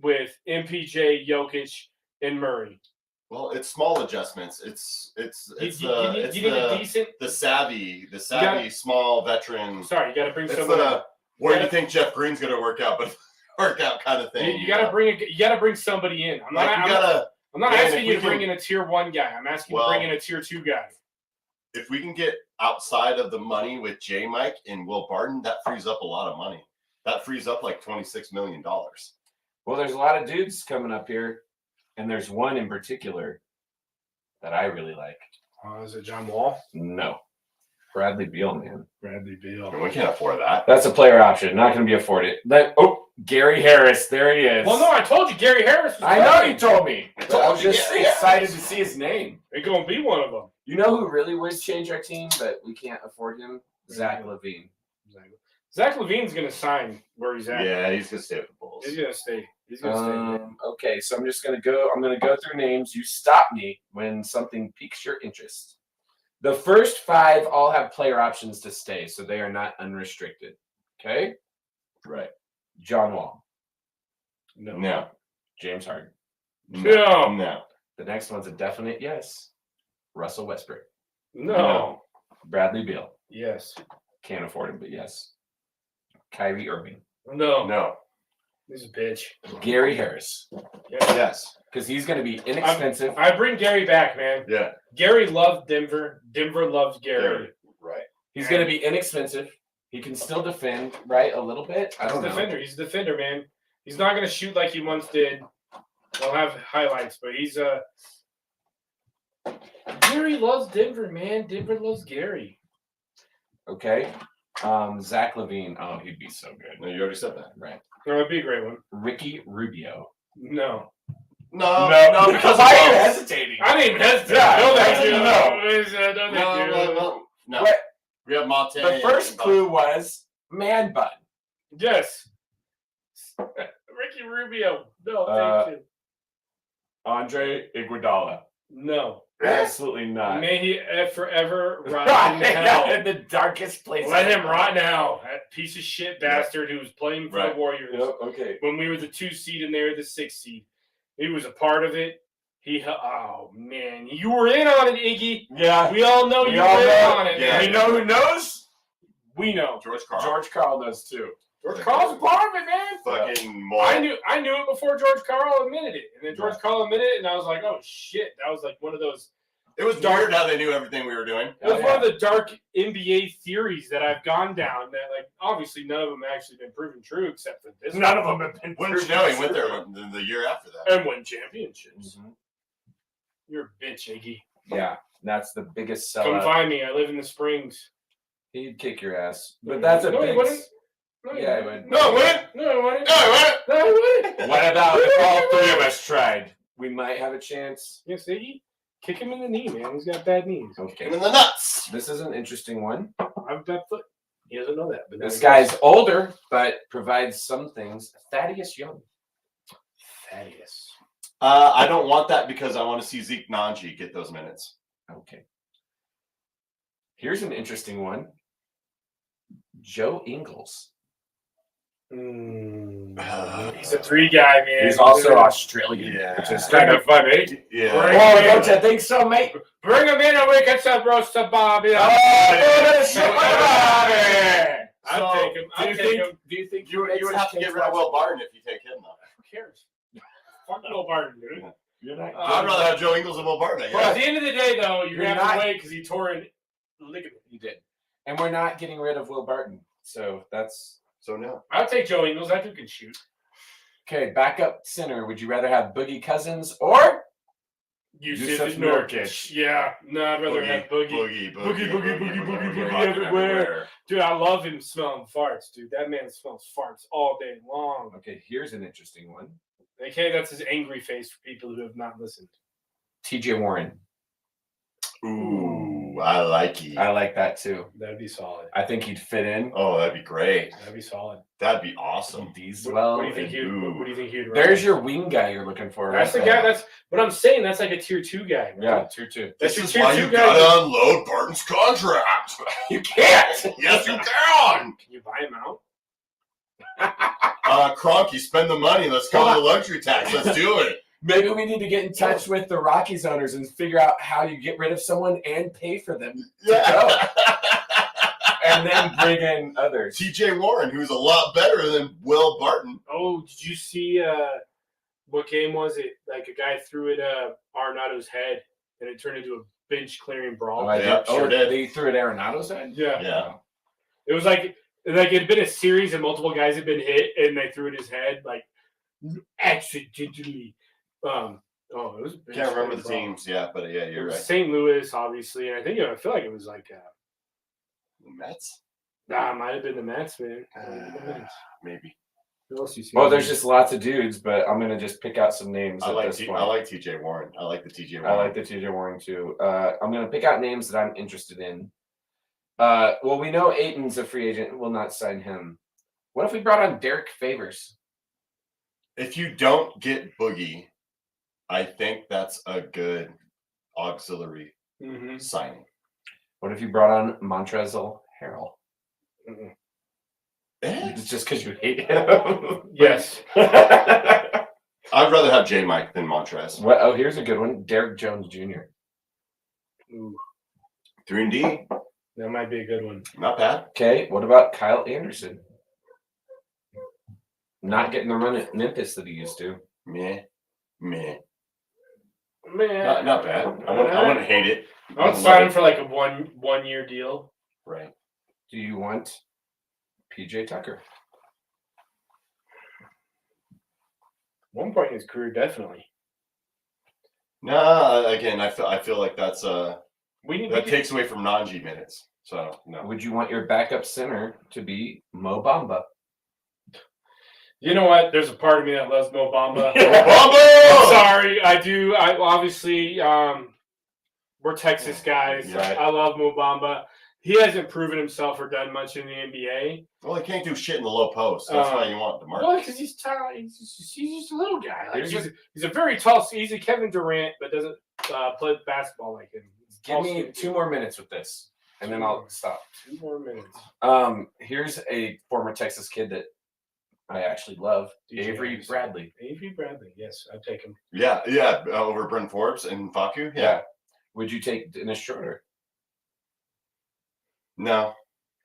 with MPJ, Jokic, and Murray. Well, it's small adjustments. It's the savvy small veteran. Sorry, you got to bring somebody. Where do you think Jeff Green's going to work out? But work out kind of thing. You got to bring somebody in. I'm not asking you to bring in a tier 1 guy. I'm asking you to bring in a tier 2 guy. If we can get outside of the money with J. Mike and Will Barton, that frees up a lot of money. That frees up like $26 million. Well, there's a lot of dudes coming up here. And there's one in particular that I really like. Is it John Wall? No. Bradley Beal, man. Bradley Beal. We can't afford that. That's a player option. Not going to be afforded. Gary Harris. There he is. Well, no, I told you Gary Harris was know you told me. I was just excited to see his name. It's going to be one of them. You know who really would change our team, but we can't afford him? Zach LaVine. Zach LaVine's going to sign where he's at. Yeah, he's going to stay with the Bulls. He's going to stay. Okay, so I'm just going to go. I'm going to go through names. You stop me when something piques your interest. The first 5 all have player options to stay, so they are not unrestricted. Okay? Right. John Wall. No. James Harden. No. The next one's a definite yes. Russell Westbrook. No. Bradley Beal. Yes. Can't afford him, but yes. Kyrie Irving. No. He's a bitch. Gary Harris. Yes. Because he's going to be inexpensive. I bring Gary back, man. Yeah. Gary loved Denver. Denver loves Gary. Right. He's going to be inexpensive. He can still defend, right, a little bit. I don't know. He's a defender, man. He's not going to shoot like he once did. They'll have highlights, but he's Gary loves Denver, man. Denver loves Gary. Okay. Zach LaVine. Oh, he'd be so good. No, you already said that. Right. No, it'd be a great one. Ricky Rubio. No. No, because why are you hesitating? I didn't even hesitate. Yeah, No, thank you. no. No, thank you. No. What? We have Monte. The first clue was man bun. Yes. Ricky Rubio. No, thank you. Andre Iguodala. No. Absolutely not. May he forever rot in hell. In the darkest place. Let him rot now. That piece of shit bastard who was playing for the Warriors. Yep, okay. When we were the 2 seed and they were the 6 seed. He was a part of it. Oh, man. You were in on it, Iggy. Yeah. We all know We you all were in know. on it. Yeah. man. You know who knows? We know. George Karl. George Karl knows too. George Karl's a part of it, man. Fucking more. I knew it before George Karl admitted it. And then George Karl admitted it, and I was like, oh, shit. That was like one of those. It was weird how they knew everything we were doing. It was one of the dark NBA theories that I've gone down that, like, obviously none of them actually been proven true except for this. None of them have been. When did you know he went there the year after that? And win championships. Mhm. You're a bitch, Iggy. Yeah, that's the biggest Come sellout. find me. I live in the Springs. He'd kick your ass. But that's a No, he big. wouldn't. No, Yeah, he he wouldn't. would. No, what? No, he wouldn't. No, what? No, he wouldn't. What about if all three of us tried? We might have a chance. Yes, Iggy. Kick him in the knee, man. He's got bad knees. Okay. In the nuts. This is an interesting one. I've got foot. He doesn't know that. But This guy's older, but provides some things. Thaddeus Young. Thaddeus. I don't want that because I want to see Zeke Nanji get those minutes. Okay. Here's an interesting one. Joe Ingles. He's a 3 guy, man. He's also Australian. Yeah. Which is kind kind of funny. Yeah. Oh, don't you think so, mate? Bring him in and we can some roast of Bobby. Oh, I'll take him. I'll take him. Do you think You would have to get rid of Will Barton if you take him, though. Who cares? Fuck Will Barton, dude. You're not. I'd rather have Joe Ingles than Will Barton. I Well, at guess. the end of the day, though, you're You're going to have not- to wait because he tore a ligament. You did. And we're not getting rid of Will Barton. So that's So no. I'll take Joe Ingles. That dude can shoot. okay. Backup center. Would you rather have Boogie Cousins or Yusuf Nurkic. Yeah. No, I'd rather have Boogie. Boogie everywhere. Dude, I love him smelling farts, dude. That man smells farts all day long. Okay, here's an interesting one. Okay, that's his angry face for people who have not listened. TJ Warren. Ooh, I like it. I like that too. That'd be solid. I think he'd fit in. Oh, that'd be great. That'd be solid. That'd be awesome. These What, well. what do you think? ooh. What do you think he'd? There's your wing guy you're looking for. That's the right guy. there. That's what I'm saying. That's like a tier 2 guy. Man. Yeah, 2-2. That's This your is tier why 2 you guy. gotta unload Barton's contract. You can't. Yes, you can. Can you buy him out? Cronky, spend the money. Let's go to the luxury tax. Let's do it. Maybe we need to get in touch with the Rockies owners and figure out how you get rid of someone and pay for them Yeah. and then bring in others. TJ Warren, who's a lot better than Will Barton. Oh, did you see what game was it? Like a guy threw it Arenado's head and it turned into a bench clearing brawl. Oh, I Yeah, did. sure Oh, did. They threw it Arenado's head? Yeah. Yeah. It was like it had been a series and multiple guys had been hit and they threw it his head like accidentally. It was a bench Can't remember the clearing brawl. teams. Yeah, but yeah, It you're was right. St. Louis, obviously, and I feel like it was like The Mets? it might have been the Mets, man. Might have been the Mets. Maybe. Who else you see? Well, there's just lots of dudes, but I'm gonna just pick out some names I at like this point. TJ Warren. I like the TJ Warren. I like the TJ Warren too. I'm gonna pick out names that I'm interested in. Well, we know Ayton's a free agent. We'll not sign him. What if we brought on Derek Favors? If you don't get Boogie, I think that's a good auxiliary Mm-hmm. signing. What if you brought on Montrezl Harrell? Mm-mm. It's just because you hate him. Yes. I'd rather have J Mike than Montrez. What? Oh, here's a good one. Derek Jones Jr. Ooh, 3-and-D, that might be a good one. not bad. Okay. What about Kyle Anderson? Not getting the run at Memphis that he used to. Meh. Man, Not bad. I wouldn't hate it. I would sign him for like a one year deal. Right. Do you want PJ Tucker? One point in his career, definitely. Nah, again, I feel like that's That takes away from non-G minutes. So no. Would you want your backup center to be Mo Bamba? You know what? There's a part of me that loves Mo Bamba. Bamba! Sorry, I do. I obviously we're Texas guys. Yeah. I love Mo Bamba. He hasn't proven himself or done much in the NBA. Well, he can't do shit in the low post. That's why you want DeMarcus. Well, because he's tall. He's just a little guy. Like he's a very tall. He's a Kevin Durant, but doesn't play basketball like him. Give me 2 more minutes with this, and then I'll stop. 2 more minutes. Here's a former Texas kid that I actually love, Avery Bradley. Avery Bradley, yes, I'd take him. Yeah, over Bryn Forbes and Facu. Yeah. Would you take Dennis Schroeder No.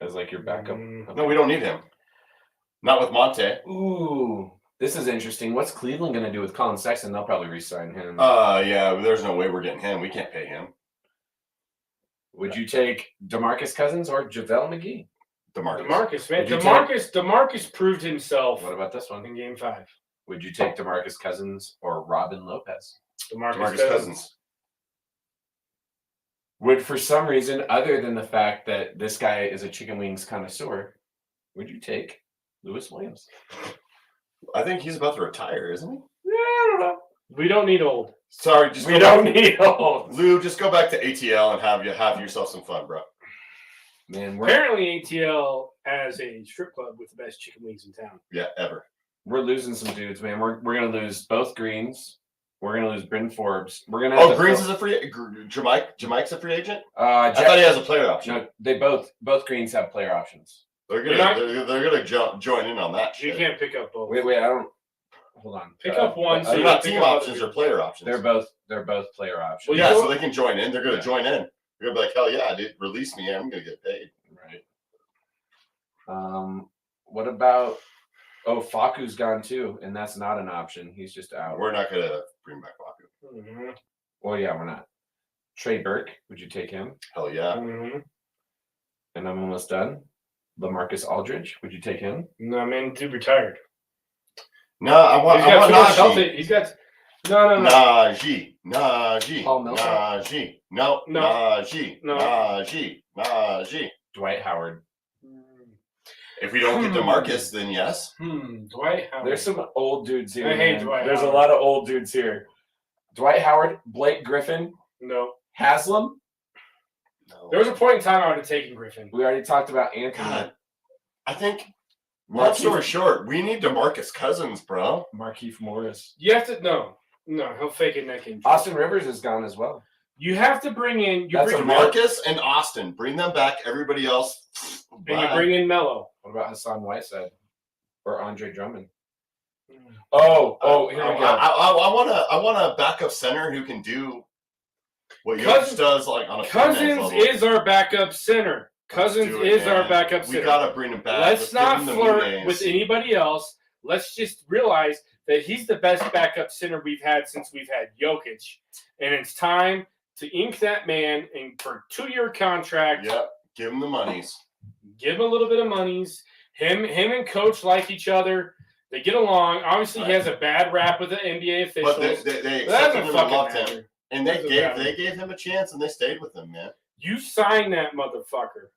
as like your backup? No, we don't need him. Not with Monte. Ooh, this is interesting. What's Cleveland going to do with Colin Sexton? They'll probably re-sign him. Yeah, there's no way we're getting him. We can't pay him. Would you take DeMarcus Cousins or JaVale McGee? DeMarcus, man. DeMarcus proved himself. What about this one? In Game 5. Would you take DeMarcus Cousins or Robin Lopez? DeMarcus Cousins. Would, for some reason, other than the fact that this guy is a chicken wings connoisseur, would you take Lewis Williams? I think he's about to retire, isn't he? Yeah, I don't know. We don't need old. Sorry, We don't need old. Lou, just go back to ATL and have yourself some fun, bro. Man, Apparently ATL has a strip club with the best chicken wings in town. Yeah, ever. we're losing some dudes, man. We're gonna lose both Greens. We're gonna lose Bryn Forbes. We're gonna. Greens is a free. Jamaica's a free agent. I thought he has a player option. No, they both Greens have player options. They're gonna join in on that. You shit. can't pick up both. Wait, I don't. Hold on. Pick up one. They're not team options or player options. They're both player options. Well, yeah, so they can join in. They're gonna join in. They're gonna be like, hell yeah, dude, release me. I'm gonna get paid. Right. What about? Oh, Faku's gone too, and that's not an option. He's just out. We're not gonna bring back Faku. Mm-hmm. Well, yeah, we're not. Trey Burke, would you take him? Hell yeah. Mm-hmm. And I'm almost done. LaMarcus Aldridge, would you take him? No, man, dude retired. No, I want Najee. He's got no. Najee. Paul Millsap? Najee. No. Najee. Dwight Howard. If we don't get DeMarcus, then yes. Dwight Howard. There's some old dudes here. I hate man. Dwight There's Howard. a lot of old dudes here. Dwight Howard, Blake Griffin, No. Haslam. No. There was a point in time I would have taken Griffin. We already talked about Anthony. God, I think. Long story short, we need DeMarcus Cousins, bro. Markieff Morris. You have to no, he'll fake a neck injury. Austin Rivers is gone as well. You have to bring in. That's bring DeMarcus and Austin. Bring them back. Everybody else. and you bring in Melo. What about Hassan Whiteside or Andre Drummond? Oh, here we go. I want a backup center who can do what Jokic does, like on a Cousins is our backup center. Cousins is our backup center. We gotta bring him back. Let's not flirt with anybody else. Let's just realize that he's the best backup center we've had since we've had Jokic, and it's time to ink that man in for a 2-year contract. Yep, give him the monies. Give him a little bit of monies. Him and Coach like each other. They get along. Obviously, he has a bad rap with the NBA officials. But they that accepted him and loved him. And they gave him a chance, and they stayed with him, man. You sign that motherfucker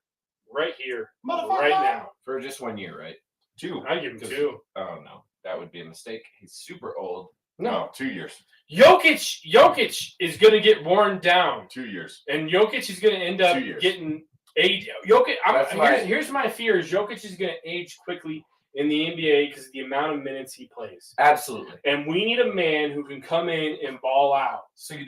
right here, right now. For just 1 year, right? 2. I give him 2. Oh, no. That would be a mistake. He's super old. No, 2 years. Jokic is going to get worn down. 2 years. And Jokic is going to end up getting age. Here's my fear: is Jokic is going to age quickly in the NBA because of the amount of minutes he plays. Absolutely. And we need a man who can come in and ball out. So you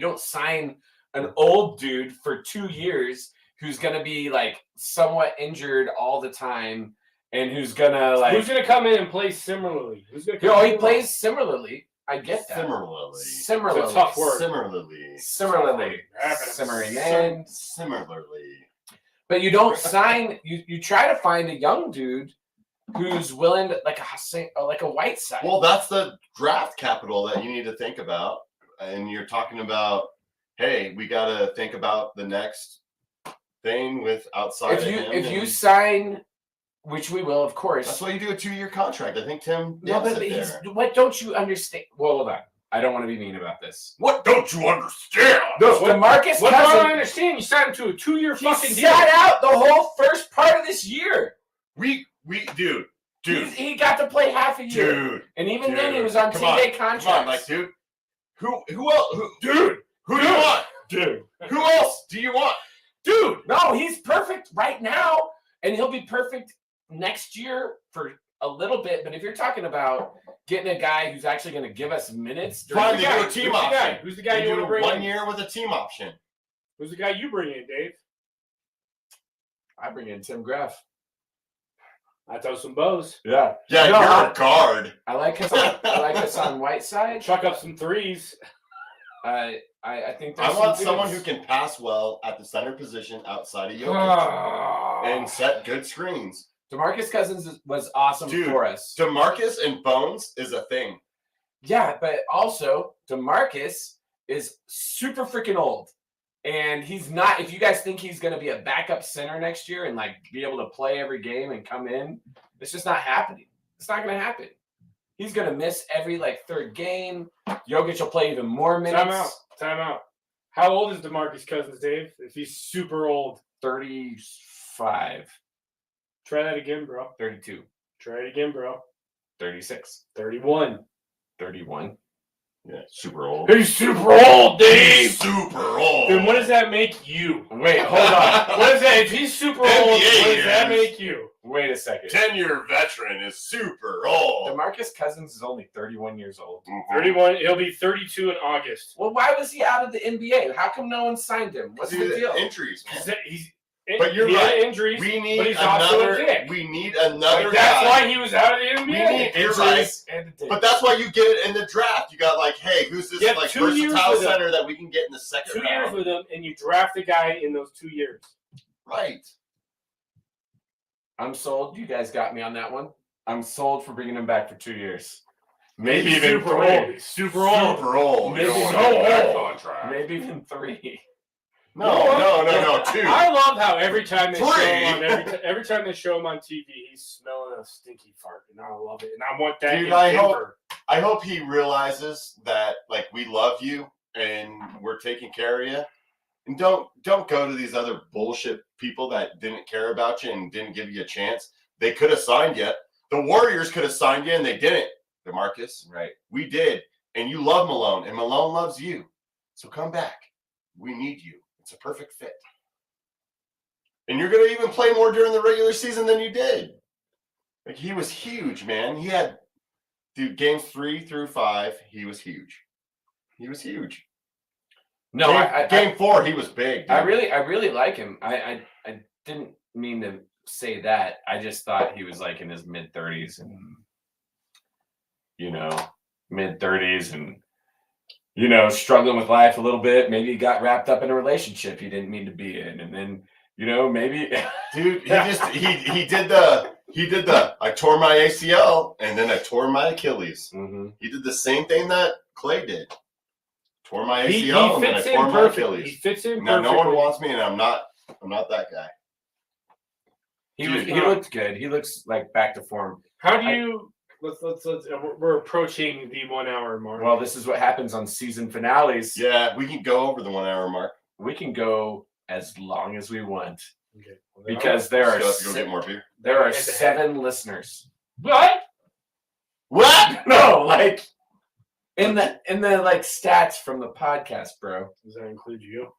don't sign an old dude for 2 years who's going to be like somewhat injured all the time and who's going to come in and play similarly. He plays similarly. I get that. Similarly. It's a tough word. Similarly. But you don't sign. You try to find a young dude who's willing to like a Whiteside. Well, that's the draft capital that you need to think about, and you're talking about. Hey, we got to think about the next thing with outside. If you sign which we will, of course. That's why you do a 2-year contract. I think Tim. No, nails but it he's. there. What don't you understand? Well, hold on. I don't want to be mean about this. What don't you understand? No, What- DeMarcus What do I Cousins. understand? You signed him to a 2-year He fucking deal. sat out the whole first part of this year. Dude, He got to play half a year, dude. and even then he Dude, was on come 10-day on, contracts. Come on, like, dude. Who else? Who do you want? Dude. Who else do you want? Dude, no, he's perfect right now, and he'll be perfect next year for a little bit. But if you're talking about getting a guy who's actually going to give us minutes, Fine, during they the do guy, a team Who's the option. guy? Who's the guy They you want do to bring 1 in? year with a team option. Who's the guy you bring in, Dave? I bring in Tim Graff. I throw some bows. Yeah, Yeah, No, you're a guard. I like us on Whiteside. Chuck up some threes. I think I there's want some someone who dudes. can pass well at the center position outside of Jokic and set good screens. DeMarcus Cousins was awesome Dude, for us. DeMarcus and Bones is a thing. Yeah, but also DeMarcus is super freaking old. And he's not, if you guys think he's going to be a backup center next year and like be able to play every game and come in, it's just not happening. It's not going to happen. He's going to miss every like third game. Jokic will play even more minutes. Time out. How old is DeMarcus Cousins, Dave? If he's super old, 35, try that again, bro. 32, Try it again, bro. 36, 31. 31. Yeah, super old. He's super old, Dave. Super old. Then what does that make you? Wait, hold on. What is that? If he's super old, what does that make you? Wait a second. 10-year veteran is super old. DeMarcus Cousins is only 31 years old. 31. He'll be 32 in August. Well, why was he out of the NBA? How come no one signed him? What's the deal? Injuries, man. But you're he had right. injuries. We need but he's also a another. dick. We need another Like, guy. that's why he was out of the NBA. We need Injuries injuries. and a dick. But that's why you get it in the draft. You got like, hey, who's this You have like 2 years versatile with him. center that we can get in the second 2 round? years with him, and you draft a guy in those 2 years. Right. I'm sold. You guys got me on that one. I'm sold for bringing him back for 2 years. Maybe He's even super 3. old. He's super old. Super old. Maybe You don't so want to get that old. contract. Maybe even 3. No. 2. I love how every time they show Three. him on every time they show him on TV, he's smelling a stinky fart, and I love it. And I want that Dude, in I Denver. I hope he realizes that like we love you and we're taking care of you. And don't go to these other bullshit people that didn't care about you and didn't give you a chance. They could have signed you. The Warriors could have signed you and they didn't. DeMarcus, Right. we did. And you love Malone and Malone loves you. So come back. We need you. It's a perfect fit. And you're going to even play more during the regular season than you did. Like he was huge, man. He had games 3 through 5, he was huge. He was huge. No, Game 4, he was big. Dude. I really like him. I didn't mean to say that. I just thought he was like in his mid 30s and mid 30s and struggling with life a little bit. Maybe he got wrapped up in a relationship he didn't mean to be in, and then maybe dude, he did the I tore my ACL and then I tore my Achilles. Mm-hmm. He did the same thing that Clay did. Tore my ACL He and then I fits in tore my perfectly. Achilles. He fits in Now perfectly. no one wants me, and I'm not that guy. he looked good. He looks like back to form. How do you? Let's. We're approaching the 1 hour mark. Well, this is what happens on season finales. Yeah, we can go over the 1 hour mark. We can go as long as we want Okay. Well, because there Still have to go are get more beer. there are 7 listeners. what? What? No, like in the like stats from the podcast, bro. Does that include you?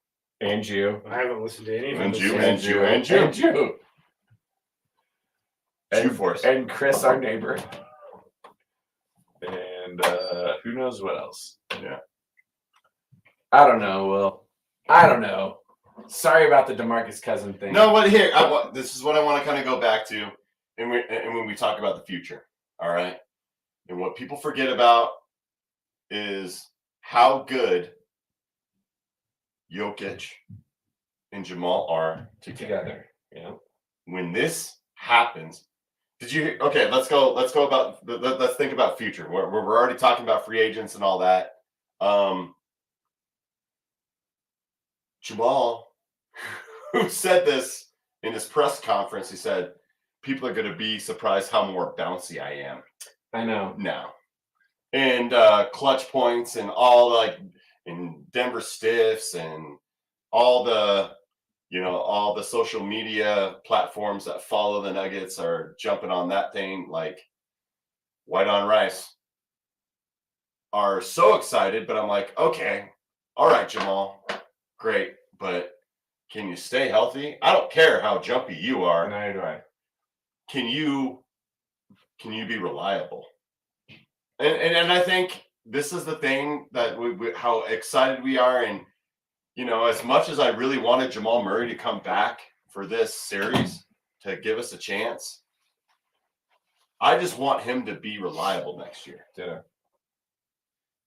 And you. I haven't listened to any of them. And you, this season. and you. And you. Two force. And Chris, our neighbor. And who knows what else? Yeah. I don't know, Will. I don't know. Sorry about the DeMarcus Cousins thing. No, but here, this is what I want to kind of go back to, and when we talk about the future, all right? And what people forget about is how good Jokic and Jamal are together. Yeah. When this happens, okay, let's think about future. We're already talking about free agents and all that. Jamal, who said this in his press conference, he said, people are going to be surprised how more bouncy I am I know. now. And clutch points and all like in Denver Stiffs and all the all the social media platforms that follow the Nuggets are jumping on that thing like white on rice. Are so excited, but I'm like, okay, all right, Jamal, great, but can you stay healthy? I don't care how jumpy you are. Neither do I. Can you be reliable? And I think this is the thing that we how excited we are, and as much as I really wanted Jamal Murray to come back for this series to give us a chance, I just want him to be reliable next year. Yeah.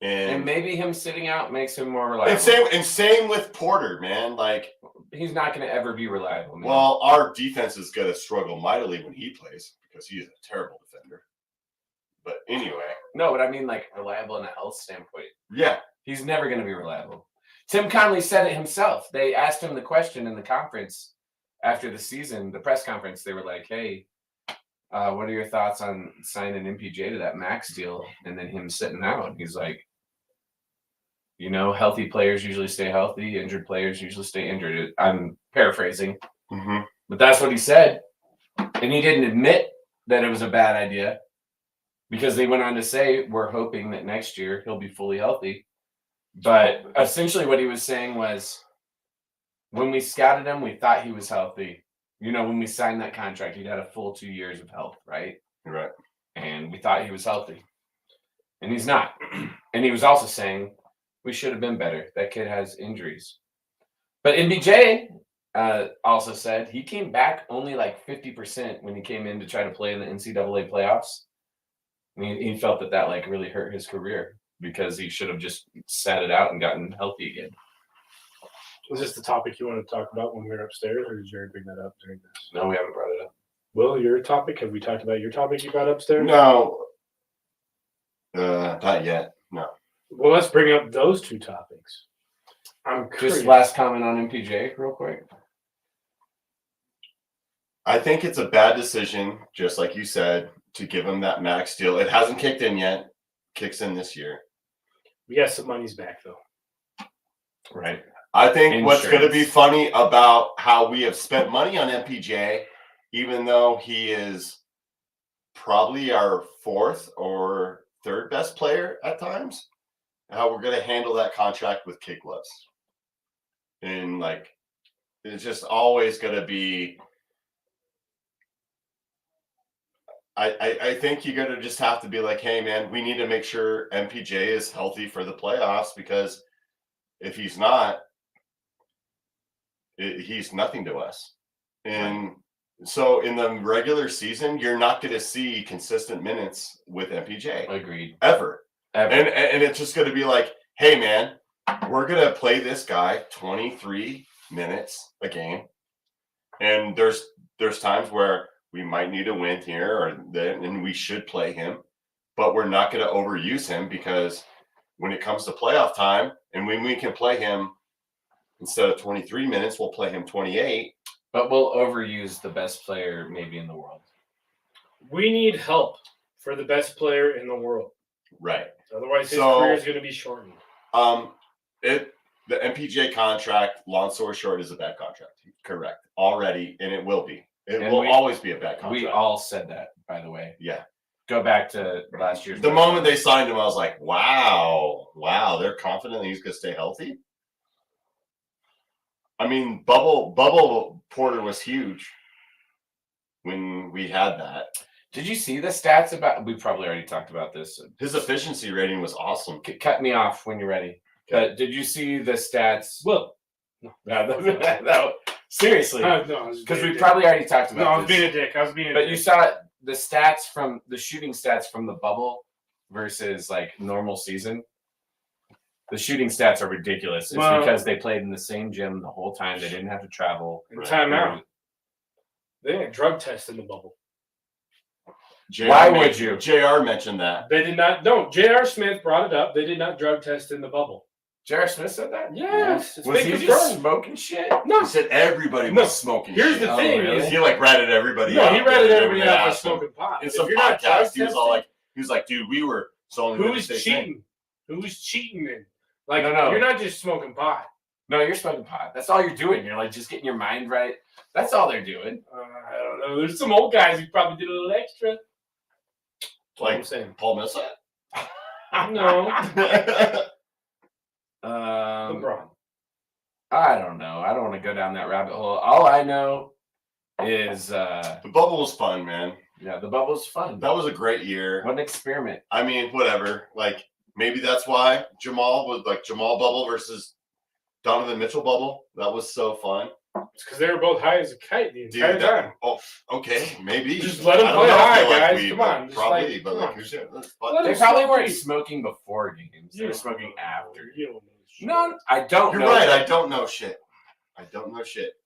And maybe him sitting out makes him more reliable. And same with Porter, man. Like he's not going to ever be reliable. Man. Well, our defense is going to struggle mightily when he plays because he is a terrible defender. But anyway, no, but I mean like reliable in a health standpoint. Yeah, he's never going to be reliable. Tim Connolly said it himself. They asked him the question in the conference after the season, the press conference. They were like, "Hey, what are your thoughts on signing MPJ to that max deal?" And then him sitting out. He's like, healthy players usually stay healthy. Injured players usually stay injured. I'm paraphrasing, but that's what he said. And he didn't admit that it was a bad idea because they went on to say, we're hoping that next year he'll be fully healthy. But essentially what he was saying was when we scouted him, we thought he was healthy. When we signed that contract, he'd had a full 2 years of health, right? Right. And we thought he was healthy. And he's not. And he was also saying, we should have been better. That kid has injuries. But MPJ also said he came back only like 50% when he came in to try to play in the NCAA playoffs. I mean, he felt that like really hurt his career because he should have just sat it out and gotten healthy again. Was this the topic you wanted to talk about when we were upstairs, or did Jared bring that up during this? No, we haven't brought it up. Will, your topic? Have we talked about your topic you brought upstairs? No. Not yet. No. Well, let's bring up those two topics. I'm curious. Just last comment on MPJ real quick. I think it's a bad decision, just like you said, to give him that max deal. It hasn't kicked in yet. Kicks in this year. We got some money's back, though. Right. I think Insurance. What's going to be funny about how we have spent money on MPJ, even though he is probably our fourth or third best player at times, how we're going to handle that contract with kid gloves. And like, it's just always going to be. I think you're going to just have to be like, hey, man, we need to make sure MPJ is healthy for the playoffs, because if he's not, he's nothing to us. And so in the regular season, you're not going to see consistent minutes with MPJ. Agreed. Ever. And it's just going to be like, hey, man, we're going to play this guy 23 minutes a game. And there's times where we might need a win here, or then, and we should play him, but we're not going to overuse him, because when it comes to playoff time, and when we can play him instead of 23 minutes, we'll play him 28. But we'll overuse the best player maybe in the world. We need help for the best player in the world. Right. Otherwise, his career is going to be shortened. The MPJ contract, long story short, is a bad contract. Correct. Already, and it will be. It will always be a bad contract. We all said that, by the way. Yeah. Go back to last year's. The moment they signed him, I was like, wow, they're confident he's going to stay healthy. I mean, Bubble Porter was huge when we had that. Did you see the stats about? We probably already talked about this. His efficiency rating was awesome. Cut me off when you're ready. Okay. But did you see the stats? Well, no, seriously, because we probably already talked about. No, I was being a dick. But you saw the stats from the shooting stats from the bubble versus like normal season. The shooting stats are ridiculous. It's because they played in the same gym the whole time. They didn't have to travel. Timeout. They didn't drug test in the bubble. Why would you? JR mentioned that. They did not. No, J.R. Smith brought it up. They did not drug test in the bubble. J.R. Smith said that? Yes. It's Was been he just confirmed. smoking shit? No. He said everybody No. was smoking. Here's shit. the thing: really? is He like ratted everybody no, out. he ratted everybody They out for asked him. smoking pot. In If some you're not drug podcast, he was all tested, like, dude, we were so only who's witness they say." cheating? Who's cheating then? Like, No. you're not just smoking pot. No, you're smoking pot. That's all you're doing. You're like just getting your mind right. That's all they're doing. I don't know. There's some old guys who probably did a little extra. That's what I'm Like saying. Paul Millsap. No. Um, LeBron. I don't know. I don't want to go down that rabbit hole. All I know is, The bubble was fun, man. yeah, the bubble's fun. That was a great year. What an experiment. I mean, whatever. Like maybe that's why Jamal was like Jamal bubble versus Donovan Mitchell bubble. That was so fun. It's because they were both high as a kite the Dude, entire time. okay, maybe. Just let 'em I don't play know if high, they like guys. weed, Come but on, just probably. like, But come like, on. here's it. Let They 'em probably smoke weren't weed. smoking before games. They were You smoking don't know. after. You don't know shit. No, I don't You're know. right. I don't know shit.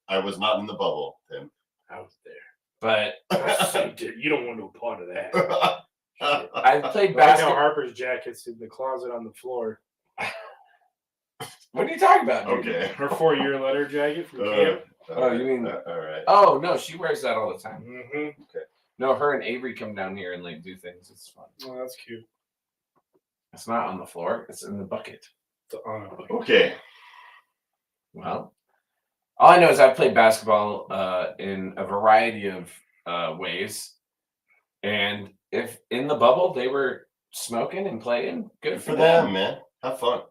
I was not in the bubble, Tim. I was there. But You don't want no part of that. I played Right now, basketball. Harper's jacket's in the closet on the floor. What are you talking about? Dude? Okay. Her 4-year letter jacket from camp. Oh, you mean- all right. Oh no, she wears that all the time. Mm-hmm. No, her and Avery come down here and like do things. It's fun. Oh, that's cute. It's not on the floor. It's in the bucket. It's on a- Okay. Well, all I know is I've played basketball in a variety of ways, and if in the bubble they were smoking and playing, good For them, man. Have fun.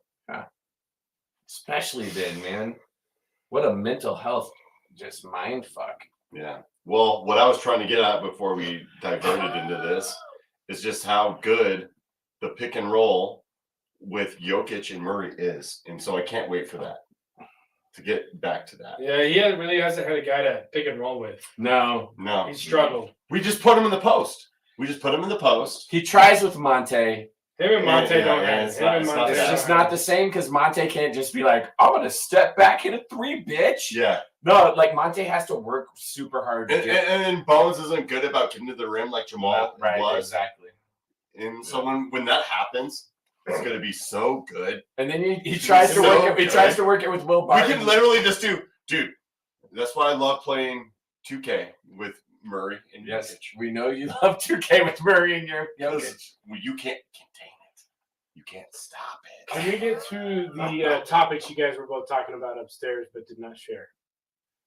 Especially then, man. What a mental health just mind fuck. Yeah. Well, what I was trying to get at before we diverted into this is just how good the pick and roll with Jokic and Murray is. And so I can't wait for that. To get back to that. Yeah, he really hasn't had a guy to pick and roll with. No, No. He struggled. We just put him in the post. he tries with Monte. Him and Monte Yeah, don't yeah, have. it's Him not- and it's not Monte It's that. don't just have. not the same because Monte can't just be like, I'm gonna step back in a three, bitch. Yeah. No, like Monte has to work super hard to And, get and, and Bones isn't good about getting to the rim like Jamal right. was. Exactly. And so when that happens, it's gonna be so good. And then he tries to So work it. He good. tries to work it with Will We Barton. can literally just do, dude. That's why I love playing 2K with Murray and Yes, Jokic. we know you love 2K with Murray and your Jokic. Well, you can't contain it. You can't stop it. Can we get to the topics you guys were both talking about upstairs but did not share?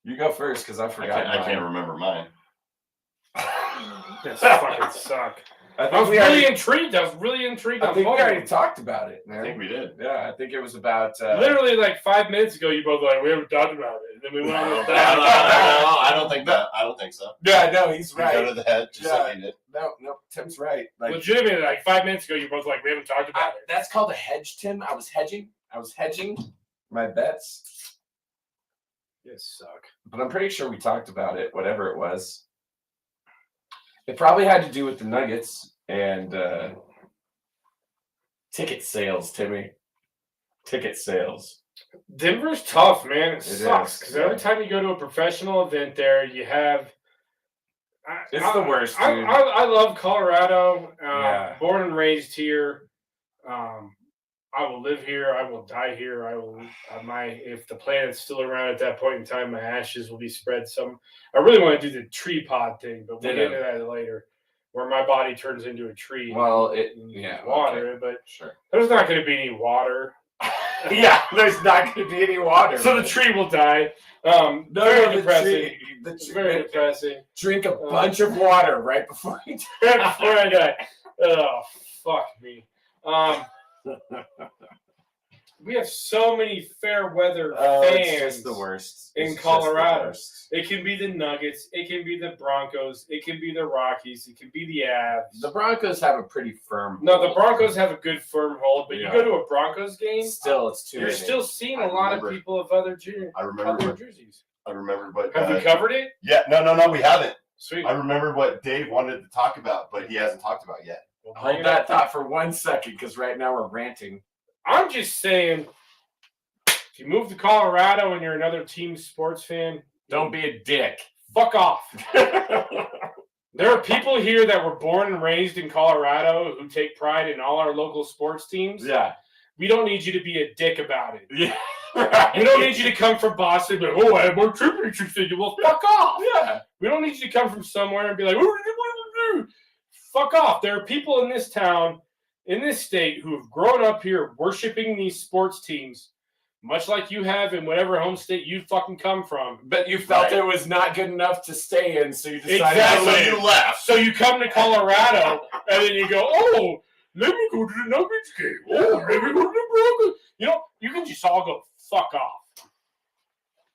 You go first because I I forgot. can't remember mine. This fucking suck. I I think was we really already. intrigued. I was really intrigued. I on think we both of already them. talked about it, I man. think we did. Yeah, I think it was about. Literally like 5 minutes ago, you both were like, we haven't talked about it. And then we went on this I don't think that. I don't think so. Yeah, no, he's We go right. to the head just like he did. No, Tim's right. Like Legitimately, like 5 minutes ago, you both like, we haven't talked about it. that's called a hedge, Tim. I was hedging my bets, You suck. but I'm pretty sure we talked about it. Whatever it was, it probably had to do with the Nuggets and ticket sales, Timmy. Ticket sales. Denver's tough, man. It It sucks is, because yeah. every time you go to a professional event there, you have. It's the worst, dude. I love Colorado. Yeah. Born and raised here. I will live here. I will die here. I will. If the planet's still around at that point in time, my ashes will be spread some. I really want to do the tree pod thing, but we'll get into that later, where my body turns into a tree. Well, and yeah, water, okay. but Sure. there's not going to be any water. Yeah, there's not going to be any water. So the tree will die. Very depressing. It's very depressing. Drink a bunch of water right before you Right before I die. Oh, fuck me. We have so many fair weather fans. It's just the worst. in It's just the Colorado. worst. It can be the Nuggets. It can be the Broncos. It can be the Rockies. It can be the Avs. The Broncos have a pretty firm. No, the hold. Broncos have a good firm hold, but Yeah. you go to a Broncos game, Still, it's too you're many. still seeing a I lot of remember- people of other I other remember. jerseys. I remember what. Have we covered it? Yeah. No. We haven't. Sweet. I remember what Dave wanted to talk about, but he hasn't talked about yet. We'll bring Hold it that up. thought for 1 second, because right now we're ranting. I'm just saying, if you move to Colorado and you're another team sports fan, Don't be a dick. fuck off. There are people here that were born and raised in Colorado who take pride in all our local sports teams. Yeah. we don't need you to be a dick about it. Yeah. Right. We don't need you to come from Boston and be like, oh, I have more championships than you. Well, fuck off. Yeah. We don't need you to come from somewhere and be like, fuck off. There are people in this town, in this state, who have grown up here worshiping these sports teams, much like you have in whatever home state you fucking come from. But you felt Right. it was not good enough to stay in, so you decided Exactly. So you left. So you come to Colorado, and then you go, oh, let me go to the Nuggs game. Oh, let me go to the Broncos. You know, you can just all go fuck off.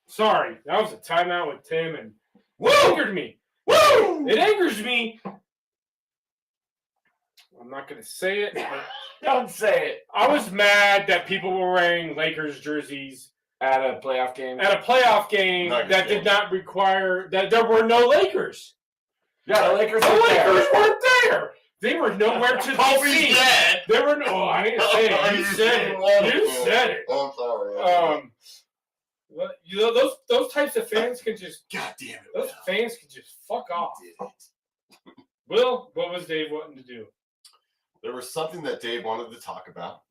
Sorry, that was a timeout with Tim, and it angered me. Woo! It angers me. I'm not going to say it, but Don't say it. I was mad that people were wearing Lakers jerseys At a playoff game. at a playoff game Nuggets that game. did not require that there were no Lakers. Yeah, the Lakers The were there. Lakers weren't there. They were nowhere to be Kobe's seen. dead. There were no. Oh, I didn't say it. You said it. You said it. Oh, I'm sorry. Well, you know those types of fans can just. God damn it. Those fans can just fuck off. Did it. Will, what was Dave wanting to do? There was something that Dave wanted to talk about,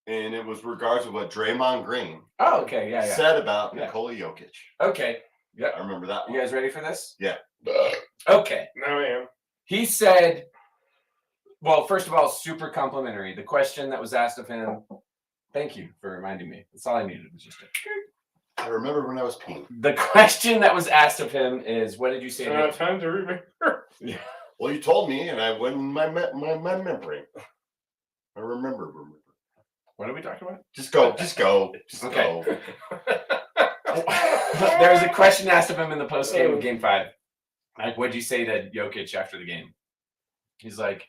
and it was regards to what Draymond Green Oh, okay. Yeah, yeah. said about Yeah. Nikola Jokic. Okay. I remember that You one. guys ready for this? Yeah. Okay. Now I am. He said, well, first of all, super complimentary. The question that was asked of him, thank you for reminding me. That's all I needed was just I remember when I was peeing. the question that was asked of him is, what did you say? to Time to remember. Well, you told me, and I went in my memory. I remember. What are we talking about? Just go. Okay. There was a question asked of him in the post game of Game 5. Like, what'd you say to Jokic after the game? He's like,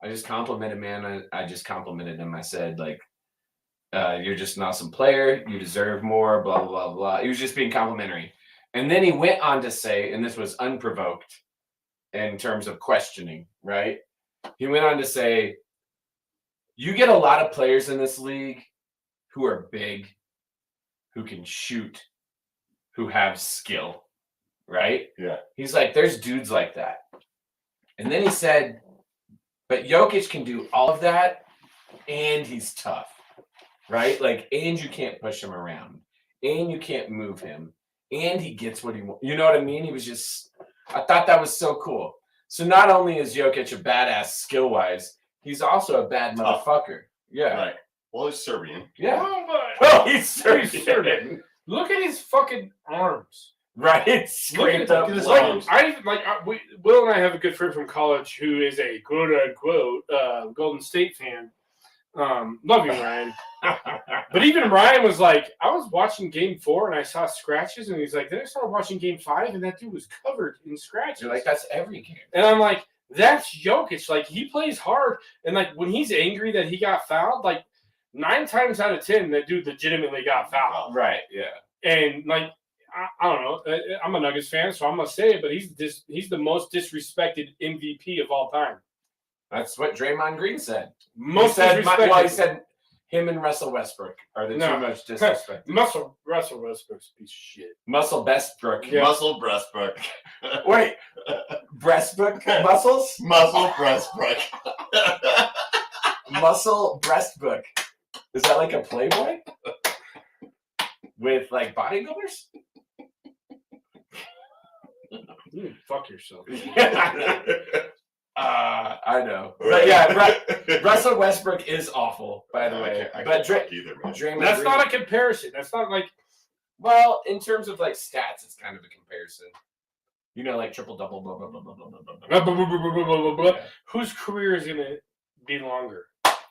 I just complimented, man. I just complimented him. I said, like, you're just an awesome player. You deserve more, blah, blah, blah, blah. He was just being complimentary. And then he went on to say, and this was unprovoked in terms of questioning, right? He went on to say, you get a lot of players in this league who are big, who can shoot, who have skill, right? Yeah. He's like, there's dudes like that. And then he said, but Jokic can do all of that, and he's tough, right? Like, and you can't push him around, and you can't move him, and he gets what he wants. You know what I mean? He was just, I thought that was so cool. So not only is Jokic a badass skill-wise, he's also a bad Tough. motherfucker. Yeah. Right. Well, he's Serbian. Yeah. Oh, but Oh, he's Serbian. Serbian. Look at his fucking arms. Right? Scraped up. look at his blood. arms. Will and I have a good friend from college who is a quote unquote Golden State fan. Love you, Ryan. But even Ryan was like, I was watching Game 4 and I saw scratches, and he's like, then I started watching Game 5 and that dude was covered in scratches. You're like, that's every game. And I'm like, that's Jokic. Like, he plays hard, and like when he's angry that he got fouled, like 9 times out of 10, that dude legitimately got fouled. Right, yeah. And like, I don't know. I'm a Nuggets fan, so I'm gonna say it. But he's the most disrespected MVP of all time. That's what Draymond Green said. Most he said, disrespected. he said him and Russell Westbrook are the No. too much disrespect. Russell Westbrook's a piece of shit. Muscle Westbrook. Yeah. Muscle Breastbrook. Wait, Breastbrook muscles? Muscle Breastbrook. Muscle Breastbrook. Is that like a Playboy? With like bodybuilders? You can fuck yourself. I know. But yeah, Russell Westbrook is awful, by the way. I But can't fuck either, man. Draymond That's Green- not a comparison. That's not like well, in terms of like stats, it's kind of a comparison. You know, like triple double, blah blah blah blah blah blah blah. Yeah. whose career is gonna be longer?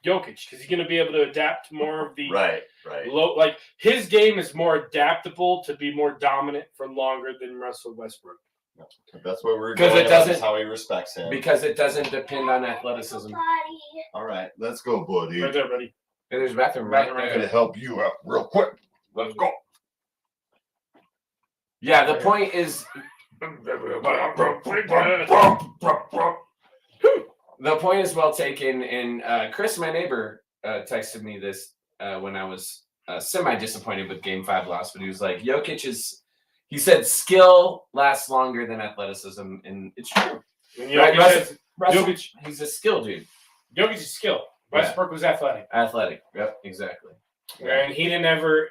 Jokic, because he's gonna be able to adapt to more of the Right. low. Like his game is more adaptable to be more dominant for longer than Russell Westbrook. That's what we're 'Cause going. it doesn't- That's how he respects him. Because it doesn't depend on athleticism. Body. All right, let's go, buddy. Right there, buddy. Hey, there's a bathroom Bathroom right right I'm gonna there. help you out real quick. Let's go. Yeah, the point is the point is well taken. And Chris, my neighbor, texted me this when I was semi-disappointed with Game 5 loss, but he was like, Jokic is, he said, skill lasts longer than athleticism, and it's true. And Right, Jokic, Russell, Jokic- he's a skill dude. Jokic is skill. Westbrook was athletic. Athletic. Yep, exactly. Yeah. And he didn't ever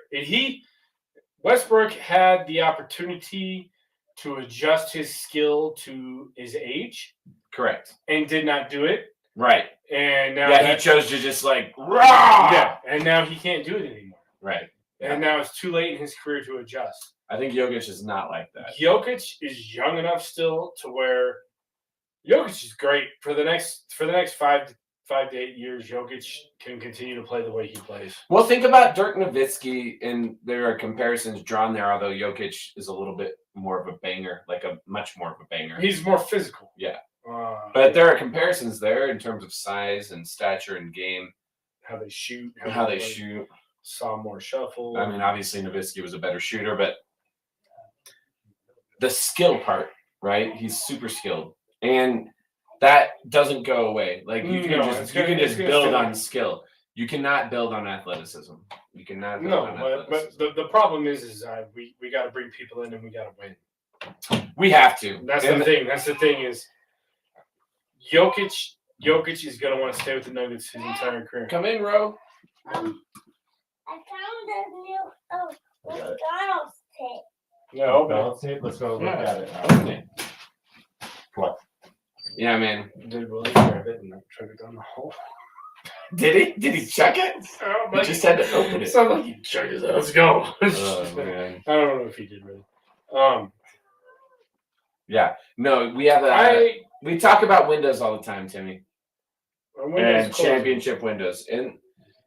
Westbrook had the opportunity to adjust his skill to his age Correct. and did not do it. Right. And now he chose to just like rah! Yeah, and now he can't do it anymore. Right. And now it's too late in his career to adjust. I think Jokic is not like that. Jokic is young enough still to where Jokic is great for the next 5 to 8 years. Jokic can continue to play the way he plays. Well, think about Dirk Nowitzki, and there are comparisons drawn there. Although Jokic is a little bit more of a banger, much more of a banger. He's more physical. Yeah, but there are comparisons there in terms of size and stature and game. How they shoot. How they shoot. Saw more shuffle. I mean, obviously Nowitzki was a better shooter, but the skill part, right? He's super skilled, and that doesn't go away. Like you can just build on skill. You cannot build on athleticism. You cannot build on athleticism. But the problem is we got to bring people in and we got to win. We have to. That's the thing. That's the thing is Jokic is going to want to stay with the Nuggets his entire career. Come in, Ro. I found a new McDonald's tape. Yeah, open it. Balance tape. Let's go look at it. Okay. Come on. Yeah, man. Did Willie grab it and chuck it down the hole? Did he? Did he check it? He just had to open it. Sounds like he chucked it. Let's go. Oh, man. I don't know if he did really. Yeah. No, we have we talk about windows all the time, Timmy. And championship windows. And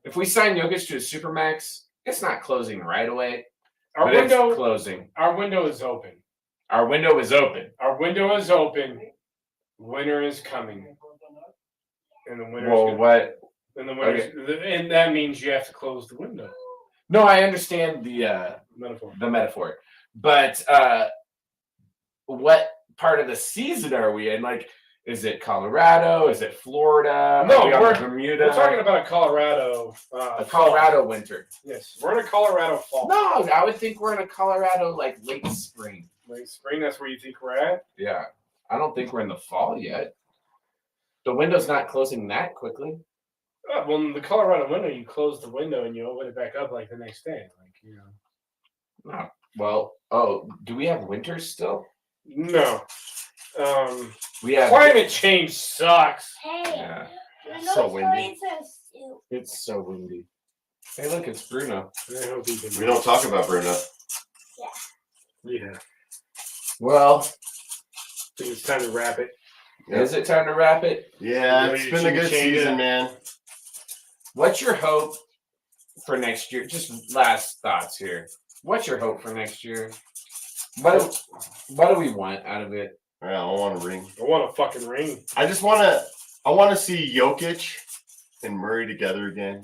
if we sign Jokic to a Supermax, it's not closing right away. It's closing. Our window is open. Our window is open. Our window is open. Winter is coming. And the winter Well, what? And the winter and that means you have to close the window. No, I understand the metaphor. But what part of the season are we in? Like, is it Colorado? Is it Florida? No, we're Bermuda. We're talking about a Colorado. A Colorado winter. Yes, we're in a Colorado fall. No, I would think we're in a Colorado like late spring. Late spring. That's where you think we're at. Yeah, I don't think we're in the fall yet. The window's not closing that quickly. Well, in the Colorado window, you close the window and you open it back up like the next day. Oh, well, do we have winters still? No. We have climate change sucks. Hey, yeah. it's So windy. It's so windy. Hey, look, it's Bruno. We don't talk about Bruno. Yeah. Well, I think it's time to wrap it. Is it time to wrap it? Yeah, it's been a good season, man. What's your hope for next year? Just last thoughts here. What's your hope for next year? What do we want out of it? Yeah, I want a ring. I want a fucking ring. I want to see Jokic and Murray together again.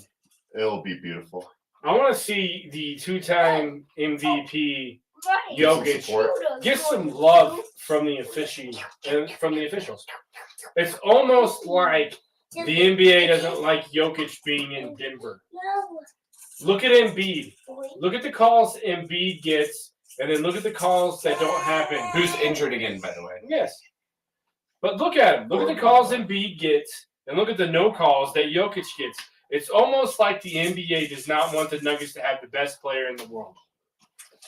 It'll be beautiful. I want to see the two-time MVP Jokic get some love from the officials. It's almost like the NBA doesn't like Jokic being in Denver. Look at Embiid. Look at the calls Embiid gets, and then look at the calls that don't happen. Who's injured again, by the way? Yes. But look at him. Look at the calls Embiid gets, and look at the no calls that Jokic gets. It's almost like the NBA does not want the Nuggets to have the best player in the world.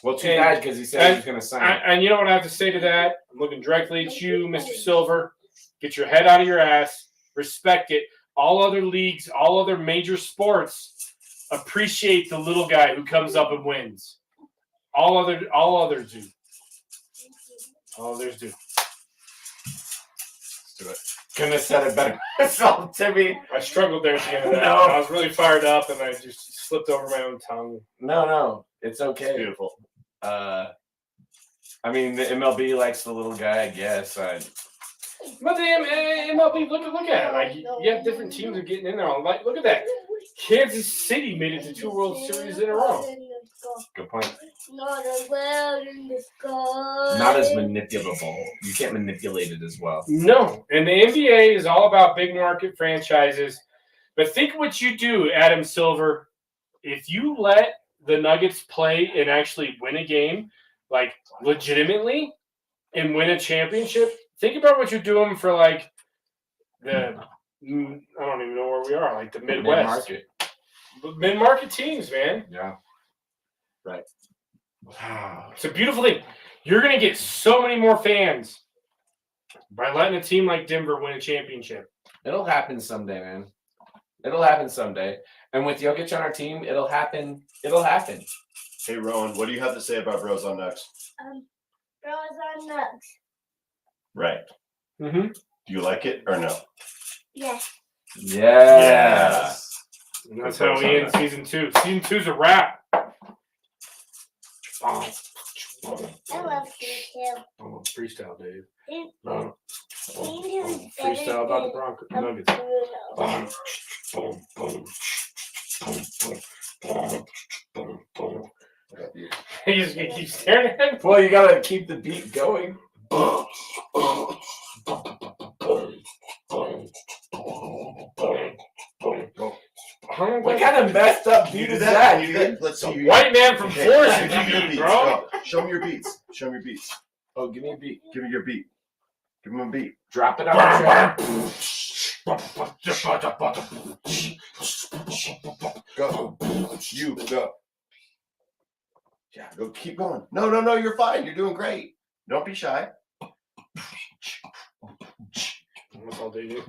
Well, too bad because he said he was going to sign. And you know what I have to say to that? I'm looking directly at you, Mr. Silver. Get your head out of your ass. Respect it. All other leagues, all other major sports appreciate the little guy who comes up and wins. All others do. All others do. Let's do it. Couldn't have said it better myself, Timmy. I struggled there at the end of that. No. I was really fired up, and I just slipped over my own tongue. No, it's okay. It's beautiful. I mean, the MLB likes the little guy, I guess. But the MLB, look at it. Like, you have different teams are getting in there. Like, look at that. Kansas City made it to 2 World Series in a row. Good point. Not as well in the sky. Not as manipulable. You can't manipulate it as well. No. And the NBA is all about big market franchises. But think what you do, Adam Silver. If you let the Nuggets play and actually win a game, like legitimately, and win a championship, think about what you're doing for like the I don't even know where we are, like the Midwest. Mid-market. Mid-market teams, man. Yeah. Right. It's a beautiful thing. You're going to get so many more fans by letting a team like Denver win a championship. It'll happen someday, man. It'll happen someday. And with Jokic on our team, it'll happen. It'll happen. Hey, Rowan, what do you have to say about Bros on Nuggs? Bros on Nuggs. Right. Mm-hmm. Do you like it or no? Yes. Yes. And that's how we end season 2. Season 2's a wrap. I love you too. Freestyle, Dave. Freestyle about the Broncos. Nuggets. Boom, boom, boom, boom, boom. He's staring at him. Well, you gotta keep the beat going. What kind of messed up beat is that, dude? Let's see. White man from Florida, Give me your beats, bro. go. Show me your beats. Show me your beats. Oh, give me a beat. Give me your beat. Give him a beat. Drop it on the track. Go. You go. Yeah, go. Keep going. No. You're fine. You're doing great. Don't be shy. That's all they do.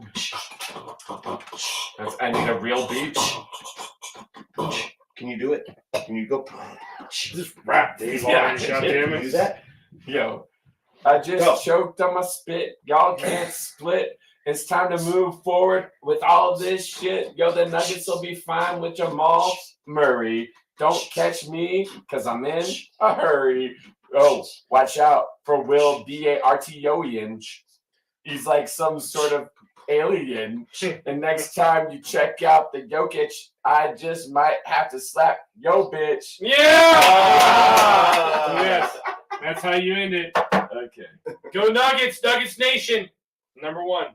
I need a real beat. Can you do it? Can you go? Just rap, Dave. Yeah, Shot, Can damn you it. do that? Yo, I just Go. choked on my spit. Y'all can't split. It's time to move forward with all this shit. Yo, the Nuggets will be fine with Jamal Murray. Don't catch me, because I'm in a hurry. Oh, watch out for Will Bartoian. He's like some sort of alien. And next time you check out the Jokic, I just might have to slap yo bitch. Yeah! Yes. That's how you end it. Okay. Go Nuggets, Nuggets Nation. Number 1.